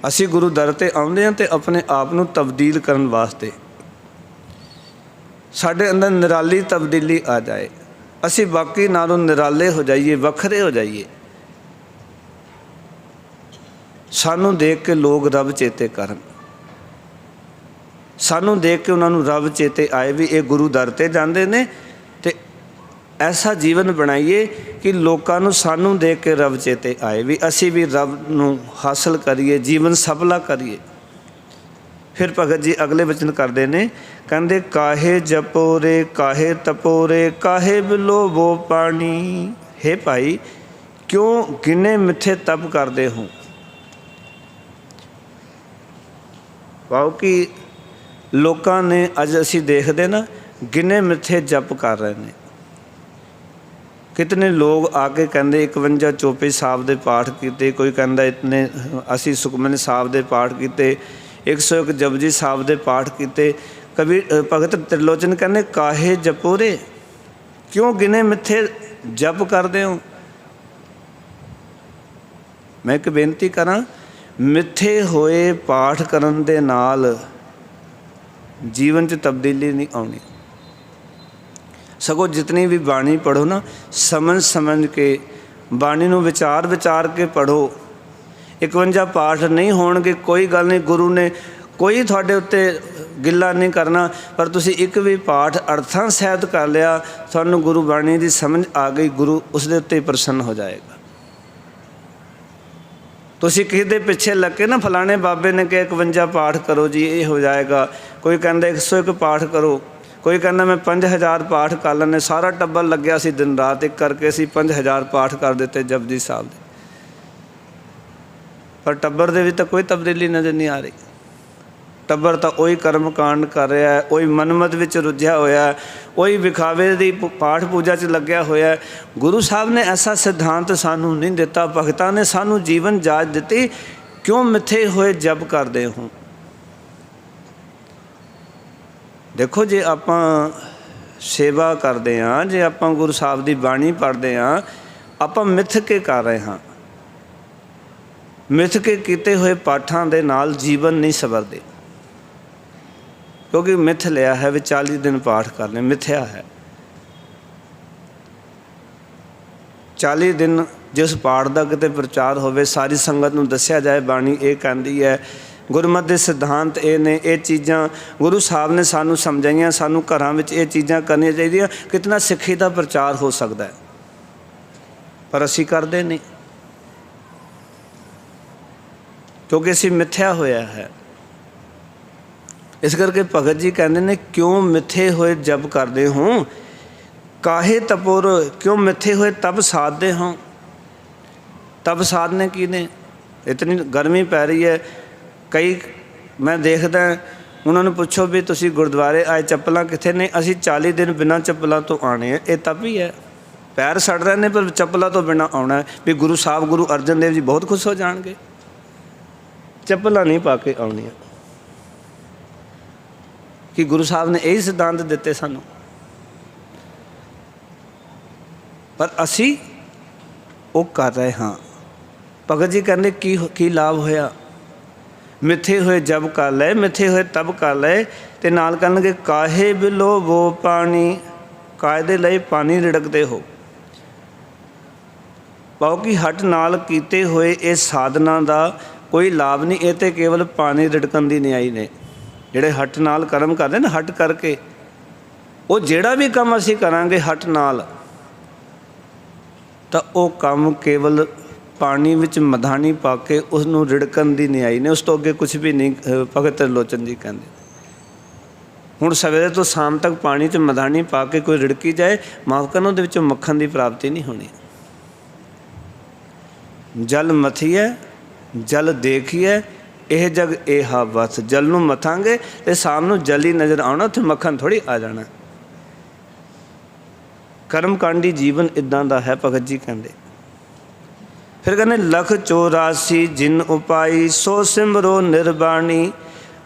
ਅਸੀਂ ਗੁਰੂ ਦਰ 'ਤੇ ਆਉਂਦੇ ਹਾਂ ਅਤੇ ਆਪਣੇ ਆਪ ਨੂੰ ਤਬਦੀਲ ਕਰਨ ਵਾਸਤੇ, ਸਾਡੇ ਅੰਦਰ ਨਿਰਾਲੀ ਤਬਦੀਲੀ ਆ ਜਾਏ, ਅਸੀਂ ਬਾਕੀ ਨਾਲੋਂ ਨਿਰਾਲੇ ਹੋ ਜਾਈਏ, ਵੱਖਰੇ ਹੋ ਜਾਈਏ। ਸਾਨੂੰ ਦੇਖ ਕੇ ਲੋਕ ਰੱਬ ਚੇਤੇ ਕਰਨ, ਸਾਨੂੰ ਦੇਖ ਕੇ ਉਹਨਾਂ ਨੂੰ ਰੱਬ ਚੇਤੇ ਆਏ ਵੀ ਇਹ ਗੁਰੂ ਦਰ 'ਤੇ ਜਾਂਦੇ ਨੇ। ਅਤੇ ਐਸਾ ਜੀਵਨ ਬਣਾਈਏ ਕਿ ਲੋਕਾਂ ਨੂੰ ਸਾਨੂੰ ਦੇਖ ਕੇ ਰੱਬ ਚੇਤੇ ਆਏ ਵੀ ਅਸੀਂ ਵੀ ਰੱਬ ਨੂੰ ਹਾਸਲ ਕਰੀਏ, ਜੀਵਨ ਸਫਲਾ ਕਰੀਏ। ਫਿਰ ਭਗਤ ਜੀ ਅਗਲੇ ਵਚਨ ਕਰਦੇ ਨੇ, ਕਹਿੰਦੇ ਕਾਹੇ ਜਪੋ ਰੇ ਕਾਹੇ ਤਪੋ ਰੇ, ਕਾਹੇ ਬਿਲੋਵੋ ਪਾਣੀ। ਹੇ ਭਾਈ, ਕਿਉਂ ਗਿਨੇ ਮਿੱਥੇ ਤਪ ਕਰਦੇ ਹੋ? ਭਾਵ ਕਿ ਲੋਕਾਂ ਨੇ ਅੱਜ ਅਸੀਂ ਦੇਖਦੇ ਨਾ, ਗਿਨੇ ਮਿੱਥੇ ਜਪ ਕਰ ਰਹੇ ਨੇ। ਕਿਤਨੇ ਲੋਕ ਆ ਕੇ ਕਹਿੰਦੇ 51 ਚੌਪਈ ਸਾਹਿਬ ਦੇ ਪਾਠ ਕੀਤੇ, ਕੋਈ ਕਹਿੰਦਾ ਇਤਨੇ ਅਸੀਂ ਸੁਖਮਨੀ ਸਾਹਿਬ ਦੇ ਪਾਠ ਕੀਤੇ, 101 ਜਪਜੀ ਸਾਹਿਬ ਦੇ ਪਾਠ ਕੀਤੇ। ਕਵੀ ਭਗਤ ਤ੍ਰਿਲੋਚਨ ਕਹਿੰਦੇ ਕਾਹੇ ਜਪੋ ਰੇ, ਕਿਉਂ ਗਿਨੇ ਮਿੱਥੇ ਜਪ ਕਰਦੇ ਹੋ? ਮੈਂ ਇੱਕ ਬੇਨਤੀ ਕਰਾਂ, ਮਿੱਥੇ ਹੋਏ ਪਾਠ ਕਰਨ ਦੇ ਨਾਲ ਜੀਵਨ 'ਚ ਤਬਦੀਲੀ ਨਹੀਂ ਆਉਣੀ। ਸਗੋਂ ਜਿਤਨੀ ਵੀ ਬਾਣੀ ਪੜ੍ਹੋ ਨਾ, ਸਮਝ ਸਮਝ ਕੇ ਬਾਣੀ ਨੂੰ ਵਿਚਾਰ ਵਿਚਾਰ ਕੇ ਪੜ੍ਹੋ। 51 ਪਾਠ ਨਹੀਂ ਹੋਣਗੇ, ਕੋਈ ਗੱਲ ਨਹੀਂ, ਗੁਰੂ ਨੇ ਕੋਈ ਤੁਹਾਡੇ ਉੱਤੇ ਗਿੱਲਾ ਨਹੀਂ ਕਰਨਾ, ਪਰ ਤੁਸੀਂ ਇੱਕ ਵੀ ਪਾਠ ਅਰਥਾਂ ਸਹਿਤ ਕਰ ਲਿਆ, ਤੁਹਾਨੂੰ ਗੁਰੂ ਬਾਣੀ ਦੀ ਸਮਝ ਆ ਗਈ, ਗੁਰੂ ਉਸ ਦੇ ਉੱਤੇ ਪ੍ਰਸੰਨ ਹੋ ਜਾਏਗਾ। ਤੁਸੀਂ ਕਿਸੇ ਦੇ ਪਿੱਛੇ ਲੱਗ ਕੇ ਨਾ, ਫਲਾਣੇ ਬਾਬੇ ਨੇ ਕਿ 51 ਪਾਠ ਕਰੋ ਜੀ ਇਹ ਹੋ ਜਾਏਗਾ, ਕੋਈ ਕਹਿੰਦਾ 101 ਪਾਠ ਕਰੋ, ਕੋਈ ਕਹਿੰਦਾ ਮੈਂ 5000 ਪਾਠ ਕਰ ਲੈਂਦੇ। ਸਾਰਾ ਟੱਬਰ ਲੱਗਿਆ ਸੀ ਦਿਨ ਰਾਤ ਇੱਕ ਕਰਕੇ, ਅਸੀਂ 5000 ਪਾਠ ਕਰ ਦਿੱਤੇ ਜਪਜੀ ਸਾਹਿਬ ਦੇ, ਪਰ ਟੱਬਰ ਦੇ ਵਿੱਚ ਤਾਂ ਕੋਈ ਤਬਦੀਲੀ ਨਜ਼ਰ ਨਹੀਂ ਆ ਰਹੀ। ਟੱਬਰ ਤਾਂ ਉਹੀ ਕਰਮ ਕਾਂਡ ਕਰ ਰਿਹਾ ਹੈ, ਉਹੀ ਮਨਮਤ ਵਿੱਚ ਰੁੱਝਿਆ ਹੋਇਆ, ਉਹੀ ਵਿਖਾਵੇ ਦੀ ਪਾਠ ਪੂਜਾ 'ਚ ਲੱਗਿਆ ਹੋਇਆ। ਗੁਰੂ ਸਾਹਿਬ ਨੇ ਐਸਾ ਸਿਧਾਂਤ ਸਾਨੂੰ ਨਹੀਂ ਦਿੱਤਾ, ਭਗਤਾਂ ਨੇ ਸਾਨੂੰ ਜੀਵਨ ਜਾਚ ਦਿੱਤੀ। ਕਿਉਂ ਮਿੱਥੇ ਹੋਏ ਜਪ ਕਰਦੇ ਹੋ? ਦੇਖੋ, ਜੇ ਆਪਾਂ ਸੇਵਾ ਕਰਦੇ ਹਾਂ, ਜੇ ਆਪਾਂ ਗੁਰੂ ਸਾਹਿਬ ਦੀ ਬਾਣੀ ਪੜ੍ਹਦੇ ਹਾਂ, ਆਪਾਂ ਮਿੱਥ ਕੇ ਕਰ ਰਹੇ ਹਾਂ। ਮਿੱਥ ਕੇ ਕੀਤੇ ਹੋਏ ਪਾਠਾਂ ਦੇ ਨਾਲ ਜੀਵਨ ਨਹੀਂ ਸਵਰਦੇ, ਕਿਉਂਕਿ ਮਿੱਥ ਲਿਆ ਹੈ ਵੀ 40 ਦਿਨ ਪਾਠ ਕਰਨੇ, ਮਿੱਥਿਆ ਹੈ। 40 ਦਿਨ ਜਿਸ ਪਾਠ ਦਾ ਕਿਤੇ ਪ੍ਰਚਾਰ ਹੋਵੇ, ਸਾਰੀ ਸੰਗਤ ਨੂੰ ਦੱਸਿਆ ਜਾਏ ਬਾਣੀ ਇਹ ਕਹਿੰਦੀ ਹੈ, ਗੁਰਮਤਿ ਦੇ ਸਿਧਾਂਤ ਇਹ ਨੇ, ਇਹ ਚੀਜ਼ਾਂ ਗੁਰੂ ਸਾਹਿਬ ਨੇ ਸਾਨੂੰ ਸਮਝਾਈਆਂ, ਸਾਨੂੰ ਘਰਾਂ ਵਿੱਚ ਇਹ ਚੀਜ਼ਾਂ ਕਰਨੀਆਂ ਚਾਹੀਦੀਆਂ, ਕਿਤਨਾ ਸਿੱਖੀ ਦਾ ਪ੍ਰਚਾਰ ਹੋ ਸਕਦਾ ਹੈ। ਪਰ ਅਸੀਂ ਕਰਦੇ ਨਹੀਂ, ਕਿਉਂਕਿ ਅਸੀਂ ਮਿੱਥਿਆ ਹੋਇਆ ਹੈ। ਇਸ ਕਰਕੇ ਭਗਤ ਜੀ ਕਹਿੰਦੇ ਨੇ, ਕਿਉਂ ਮਿੱਥੇ ਹੋਏ ਜਪ ਕਰਦੇ ਹੋ, ਕਾਹੇ ਤਪੋਰ, ਕਿਉਂ ਮਿੱਥੇ ਹੋਏ ਤਪ ਸਾਧਦੇ ਹੋ। ਤਪ ਸਾਧਨੇ ਕੀ ਨੇ? ਇਤਨੀ ਗਰਮੀ ਪੈ ਰਹੀ ਹੈ, ਕਈ ਮੈਂ ਦੇਖਦਾ ਉਹਨਾਂ ਨੂੰ ਪੁੱਛੋ ਵੀ ਤੁਸੀਂ ਗੁਰਦੁਆਰੇ ਆਏ, ਚੱਪਲਾਂ ਕਿੱਥੇ ਨੇ? ਅਸੀਂ 40 ਦਿਨ ਬਿਨਾਂ ਚੱਪਲਾਂ ਤੋਂ ਆਉਣੇ ਆ। ਇਹ ਤਪ ਹੀ ਹੈ। ਪੈਰ ਸੜ ਰਹੇ ਨੇ ਪਰ ਚੱਪਲਾਂ ਤੋਂ ਬਿਨਾਂ ਆਉਣਾ। ਵੀ ਗੁਰੂ ਸਾਹਿਬ, ਗੁਰੂ ਅਰਜਨ ਦੇਵ ਜੀ ਬਹੁਤ ਖੁਸ਼ ਹੋ ਜਾਣਗੇ। ਚੱਪਲਾਂ ਨਹੀਂ ਪਾ ਕੇ ਆਉਣੀਆਂ, ਕਿ ਗੁਰੂ ਸਾਹਿਬ ਨੇ ਇਹੀ ਸਿਧਾਂਤ ਦਿੱਤੇ ਸਾਨੂੰ। ਪਰ ਅਸੀਂ ਉਹ ਕਰ ਰਹੇ ਹਾਂ। ਭਗਤ ਜੀ ਕਹਿੰਦੇ ਕੀ ਲਾਭ ਹੋਇਆ? ਮਿੱਥੇ ਹੋਏ ਜਪ ਕਰ ਲਏ, ਮਿੱਥੇ ਹੋਏ ਤਪ ਕਰ ਲਏ, ਅਤੇ ਨਾਲ ਕਰਨਗੇ ਕਾਹੇ ਬਿਲੋ ਵੋ ਪਾਣੀ, ਕਾਇਦੇ ਲਈ ਪਾਣੀ ਰਿੜਕਦੇ ਹੋ। ਪਾਓ ਕਿ ਹੱਟ ਨਾਲ ਕੀਤੇ ਹੋਏ ਇਹ ਸਾਧਨਾ ਦਾ ਕੋਈ ਲਾਭ ਨਹੀਂ, ਇਹ ਤਾਂ ਕੇਵਲ ਪਾਣੀ ਰਿੜਕਣ ਦੀ ਨਿਆਈ ਨੇ। ਜਿਹੜੇ ਹੱਟ ਨਾਲ ਕਰਮ ਕਰਦੇ ਨਾ, ਹੱਟ ਕਰਕੇ, ਉਹ ਜਿਹੜਾ ਵੀ ਕੰਮ ਅਸੀਂ ਕਰਾਂਗੇ ਹੱਟ ਨਾਲ, ਤਾਂ ਉਹ ਕੰਮ ਕੇਵਲ ਪਾਣੀ ਵਿੱਚ ਮਧਾਣੀ ਪਾ ਕੇ ਉਸ ਨੂੰ ਰਿੜਕਣ ਦੀ ਨਿਆਈ ਨੇ, ਉਸ ਤੋਂ ਅੱਗੇ ਕੁਛ ਵੀ ਨਹੀਂ। ਭਗਤ ਤ੍ਰਿਲੋਚਨ ਜੀ ਕਹਿੰਦੇ, ਹੁਣ ਸਵੇਰੇ ਤੋਂ ਸ਼ਾਮ ਤੱਕ ਪਾਣੀ 'ਚ ਮਧਾਣੀ ਪਾ ਕੇ ਕੋਈ ਰਿੜਕੀ ਜਾਏ, ਮਾਫ਼ ਕਰਨਾ, ਉਹਦੇ ਵਿੱਚੋਂ ਮੱਖਣ ਦੀ ਪ੍ਰਾਪਤੀ ਨਹੀਂ ਹੋਣੀ। ਜਲ ਮਥੀਐ ਜਲ ਦੇਖੀਐ, ਇਹ ਜਗ ਏਹਾ ਬਸ। ਜਲ ਨੂੰ ਮਥਾਂਗੇ ਤੇ ਸ਼ਾਮ ਨੂੰ ਜਲ ਹੀ ਨਜ਼ਰ ਆਉਣਾ, ਉੱਥੇ ਮੱਖਣ ਥੋੜ੍ਹੀ ਆ ਜਾਣਾ। ਕਰਮਕਾਂਡੀ ਜੀਵਨ ਇੱਦਾਂ ਦਾ ਹੈ, ਭਗਤ ਜੀ ਕਹਿੰਦੇ। ਫਿਰ ਕਹਿੰਦੇ ਲਖ 84 ਜਿਨ ਉਪਾਈ, ਸੋ ਸਿਮਰੋ ਨਿਰਬਾਣੀ।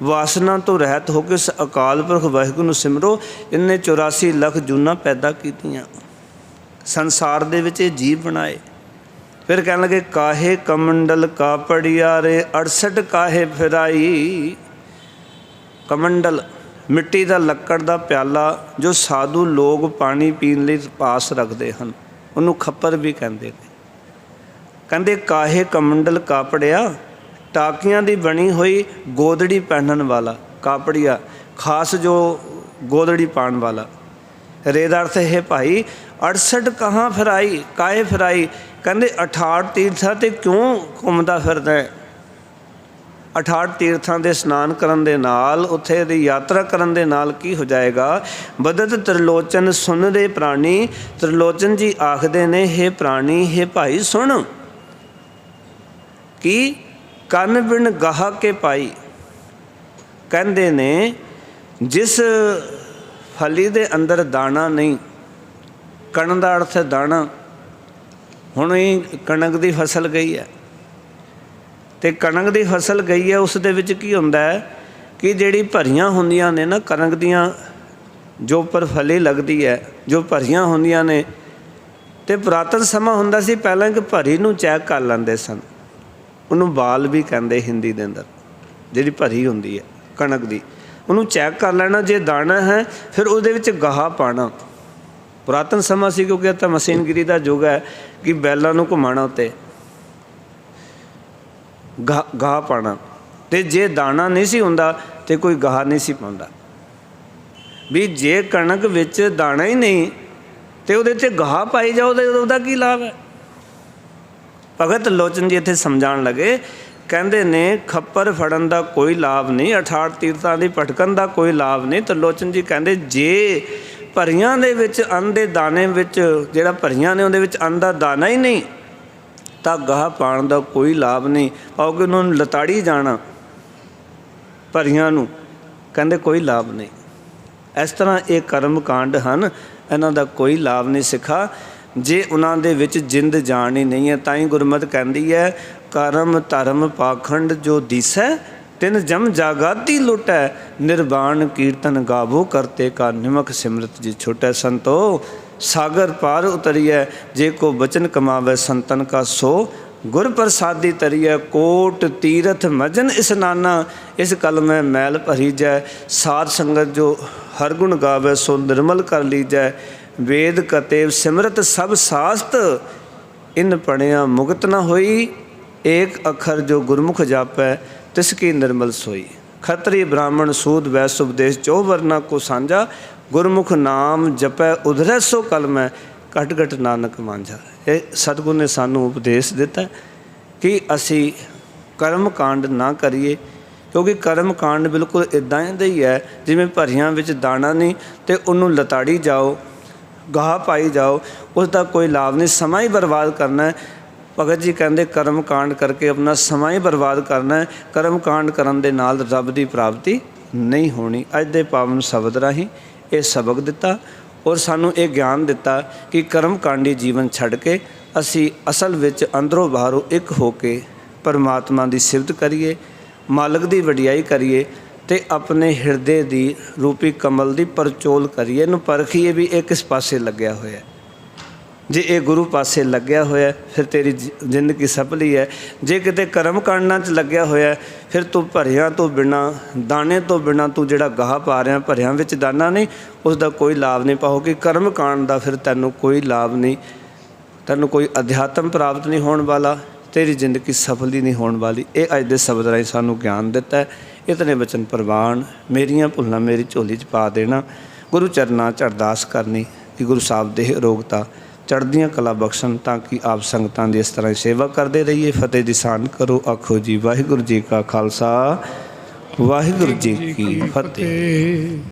ਵਾਸਨਾ ਤੋਂ ਰਹਿਤ ਹੋ ਕੇ ਉਸ ਅਕਾਲ ਪੁਰਖ ਵਾਹਿਗੁਰੂ ਨੂੰ ਸਿਮਰੋ। ਇਹਨੇ 84 ਲੱਖ ਜੂਨਾਂ ਪੈਦਾ ਕੀਤੀਆਂ, ਸੰਸਾਰ ਦੇ ਵਿੱਚ ਇਹ ਜੀਵ ਬਣਾਏ। ਫਿਰ ਕਹਿਣ ਲੱਗੇ ਕਾਹੇ ਕਮੰਡਲ ਕਾਪੜਿਆਰੇ, 68 ਕਾਹੇ ਫਿਰਾਈ। ਕਮੰਡਲ ਮਿੱਟੀ ਦਾ, ਲੱਕੜ ਦਾ ਪਿਆਲਾ ਜੋ ਸਾਧੂ ਲੋਕ ਪਾਣੀ ਪੀਣ ਲਈ ਪਾਸ ਰੱਖਦੇ ਹਨ, ਉਹਨੂੰ ਖੱਪਰ ਵੀ ਕਹਿੰਦੇ ਨੇ। ਕਹਿੰਦੇ ਕਾਹੇ ਕਮੰਡਲ ਕਾਪੜਿਆ, ਟਾਕੀਆਂ ਦੀ ਬਣੀ ਹੋਈ ਗੋਦੜੀ ਪਹਿਨਣ ਵਾਲਾ। ਕਾਪੜੀਆ ਖਾਸ ਜੋ ਗੋਦੜੀ ਪਾਉਣ ਵਾਲਾ। ਰੇਦਾ ਅਰਥ ਹੈ ਭਾਈ 68 ਕਹਾਂ ਫਿਰਾਈ, ਕਾਹੇ ਫਿਰਾਈ। ਕਹਿੰਦੇ 68 ਤੀਰਥਾਂ 'ਤੇ ਕਿਉਂ ਘੁੰਮਦਾ ਫਿਰਦਾ ਹੈ? 68 ਤੀਰਥਾਂ ਦੇ ਇਸ਼ਨਾਨ ਕਰਨ ਦੇ ਨਾਲ, ਉੱਥੇ ਦੀ ਯਾਤਰਾ ਕਰਨ ਦੇ ਨਾਲ ਕੀ ਹੋ ਜਾਏਗਾ? ਬਦਤ ਤ੍ਰਿਲੋਚਨ ਸੁਣ ਦੇ ਪ੍ਰਾਣੀ। ਤ੍ਰਿਲੋਚਨ ਜੀ ਆਖਦੇ ਨੇ, ਹੇ ਪ੍ਰਾਣੀ, ਹੇ ਭਾਈ ਸੁਣ, ਕਿ ਕੰਨ ਬਿਨ ਗਾਹ ਕੇ ਪਾਈ। ਕਹਿੰਦੇ ਨੇ ਜਿਸ ਫਲੀ ਦੇ ਅੰਦਰ ਦਾਣਾ ਨਹੀਂ, ਕਣ ਦਾ ਅਰਥ ਹੈ ਦਾਣਾ। ਹੁਣ ਇਹ ਕਣਕ ਦੀ ਫਸਲ ਗਈ ਹੈ, ਅਤੇ ਕਣਕ ਦੀ ਫਸਲ ਗਈ ਹੈ, ਉਸ ਦੇ ਵਿੱਚ ਕੀ ਹੁੰਦਾ ਹੈ ਕਿ ਜਿਹੜੀ ਭਰੀਆਂ ਹੁੰਦੀਆਂ ਨੇ ਨਾ ਕਣਕ ਦੀਆਂ, ਜੋ ਉੱਪਰ ਫਲੀ ਲੱਗਦੀ ਹੈ, ਜੋ ਭਰੀਆਂ ਹੁੰਦੀਆਂ ਨੇ, ਅਤੇ ਪੁਰਾਤਨ ਸਮਾਂ ਹੁੰਦਾ ਸੀ ਪਹਿਲਾਂ ਕਿ ਭਰੀ ਨੂੰ ਚੈੱਕ ਕਰ ਲੈਂਦੇ ਸਨ। ਉਹਨੂੰ ਬਾਲ ਵੀ ਕਹਿੰਦੇ ਹਿੰਦੀ ਦੇ ਅੰਦਰ, ਜਿਹੜੀ ਭਰੀ ਹੁੰਦੀ ਹੈ ਕਣਕ ਦੀ, ਉਹਨੂੰ ਚੈੱਕ ਕਰ ਲੈਣਾ। ਜੇ ਦਾਣਾ ਹੈ ਫਿਰ ਉਹਦੇ ਵਿੱਚ ਗਾਹ ਪਾਉਣਾ। ਪੁਰਾਤਨ ਸਮਾਂ ਸੀ, ਕਿਉਂਕਿ ਤਾਂ ਮਸ਼ੀਨਗਿਰੀ ਦਾ ਯੁੱਗ ਹੈ ਕਿ ਬੈਲਾਂ ਨੂੰ ਘੁਮਾਉਣਾ, ਉੱਤੇ ਗਾਹ ਪਾਉਣਾ। ਅਤੇ ਜੇ ਦਾਣਾ ਨਹੀਂ ਸੀ ਹੁੰਦਾ ਤਾਂ ਕੋਈ ਗਾਹ ਨਹੀਂ ਸੀ ਪਾਉਂਦਾ। ਵੀ ਜੇ ਕਣਕ ਵਿੱਚ ਦਾਣਾ ਹੀ ਨਹੀਂ ਅਤੇ ਉਹਦੇ 'ਤੇ ਗਾਹ ਪਾਈ ਜਾਓ, ਉਹਦਾ ਕੀ ਲਾਭ ਹੈ? ਭਗਤ ਲੋਚਨ ਜੀ ਇੱਥੇ ਸਮਝਾਉਣ ਲੱਗੇ, ਕਹਿੰਦੇ ਨੇ ਖੱਪਰ ਫੜਨ ਦਾ ਕੋਈ ਲਾਭ ਨਹੀਂ, 68 ਤੀਰਥਾਂ ਦੀ ਭਟਕਣ ਦਾ ਕੋਈ ਲਾਭ ਨਹੀਂ। ਤਾਂ ਲੋਚਨ ਜੀ ਕਹਿੰਦੇ ਜੇ ਭਰੀਆਂ ਦੇ ਵਿੱਚ ਅੰਨ ਦੇ ਦਾਣੇ ਵਿੱਚ, ਜਿਹੜਾ ਭਰੀਆਂ ਨੇ ਉਹਦੇ ਵਿੱਚ ਅੰਨ ਦਾ ਦਾਣਾ ਹੀ ਨਹੀਂ, ਤਾਂ ਗਾਹ ਪਾਉਣ ਦਾ ਕੋਈ ਲਾਭ ਨਹੀਂ। ਭਾਵੇਂ ਕਿ ਉਹਨਾਂ ਨੂੰ ਲਤਾੜੀ ਜਾਣਾ ਭਰੀਆਂ ਨੂੰ, ਕਹਿੰਦੇ ਕੋਈ ਲਾਭ ਨਹੀਂ। ਇਸ ਤਰ੍ਹਾਂ ਇਹ ਕਰਮ ਕਾਂਡ ਹਨ, ਇਹਨਾਂ ਦਾ ਕੋਈ ਲਾਭ ਨਹੀਂ ਸਿੱਖਾ, ਜੇ ਉਹਨਾਂ ਦੇ ਵਿੱਚ ਜਿੰਦ ਜਾਣ ਹੀ ਨਹੀਂ ਹੈ। ਤਾਂ ਹੀ ਗੁਰਮਤਿ ਕਹਿੰਦੀ ਹੈ, ਕਰਮ ਧਰਮ ਪਾਖੰਡ ਜੋ ਦੀਸੈ, ਤਿਨ ਜਮ ਜਾਗਾਤੀ ਲੁਟੈ, ਨਿਰਵਾਣ ਕੀਰਤਨ ਗਾਵੋ ਕਰਤੇ ਕਾ ਨਿਮਕ ਸਿਮਰਤ ਜੀ ਛੁਟੈ। ਸੰਤੋ सागर पार उतरिय, जे को बचन कमावे संतन का सो गुर प्रसादी तरिय। कोट तीरथ मजन स्नाना, इस कल में मैल भरी जय। साध संगत जो हर गुण गावे, सो निर्मल कर लीजै। वेद कतेव सिमरत सब शास्त, इन पढ़िया मुगत न होई। एक अखर जो गुरमुख जापै, तिसकी निर्मल सोई। खत्री ब्राह्मण सूद वैश्य उपदेश, चौ वर्ना को सांझा। गुरमुख नाम जपै उधरै सो कल में, घट घट नानक मांझा। ये सतगुरु ने सानू उपदेश दिता कि असी कर्म कांड ना करिए, क्योंकि कर्म कांड बिल्कुल इदां ही है जिवें भरियां विच दाना नहीं तो उन्होंने लताड़ी जाओ, गाह पाई जाओ, उसका कोई लाभ नहीं, समा ही बर्बाद करना है। भगत जी कहते कर्म कांड करके अपना समा ही बर्बाद करना है। कर्म कांड करन दे नाल रब की प्राप्ति नहीं होनी। अज दे पावन शब्द राही ये सबक दिता और सानू ये ज्ञान दिता कि कर्म कांडी जीवन छड़ के असी असल विच अंदरों बाहरों एक होके परमात्मा की सिफत करिए, मालक की वडियाई करिए ते अपने हिरदे दी रूपी कमल की परचोल करिए। इनू परखिए भी ये किस पासे लग्या होया है। जे ये गुरु पासे लग्या होया फिर तेरी जिंदगी सफली है। जे किते कर्म कांडां च लग्या होया फिर तू भरियां तो बिना, दाने तो बिना तू जिहड़ा गाह पा रहा, भरियां विच दाना नहीं, उसका कोई लाभ नहीं पाओ। कि कर्म कांड का फिर तैनूं कोई लाभ नहीं, तैनूं कोई अध्यात्म प्राप्त नहीं होने वाला, तेरी जिंदगी सफल ही नहीं होने वाली। ये अज दे शब्द राही सानूं ज्ञान दिता है। इतने वचन प्रवान, मेरियां भुल्लां मेरी झोली च पा देना। गुरु चरनां च अरदास करनी कि गुरु साहब देह रोगता चढ़दियाँ कला बख्शन, ताकि आप संगतां दी इस तरह सेवा करते रहिए। फतेह दी सान करो। आखो जी वाहिगुरू जी का खालसा, वाहिगुरू जी की फतेह।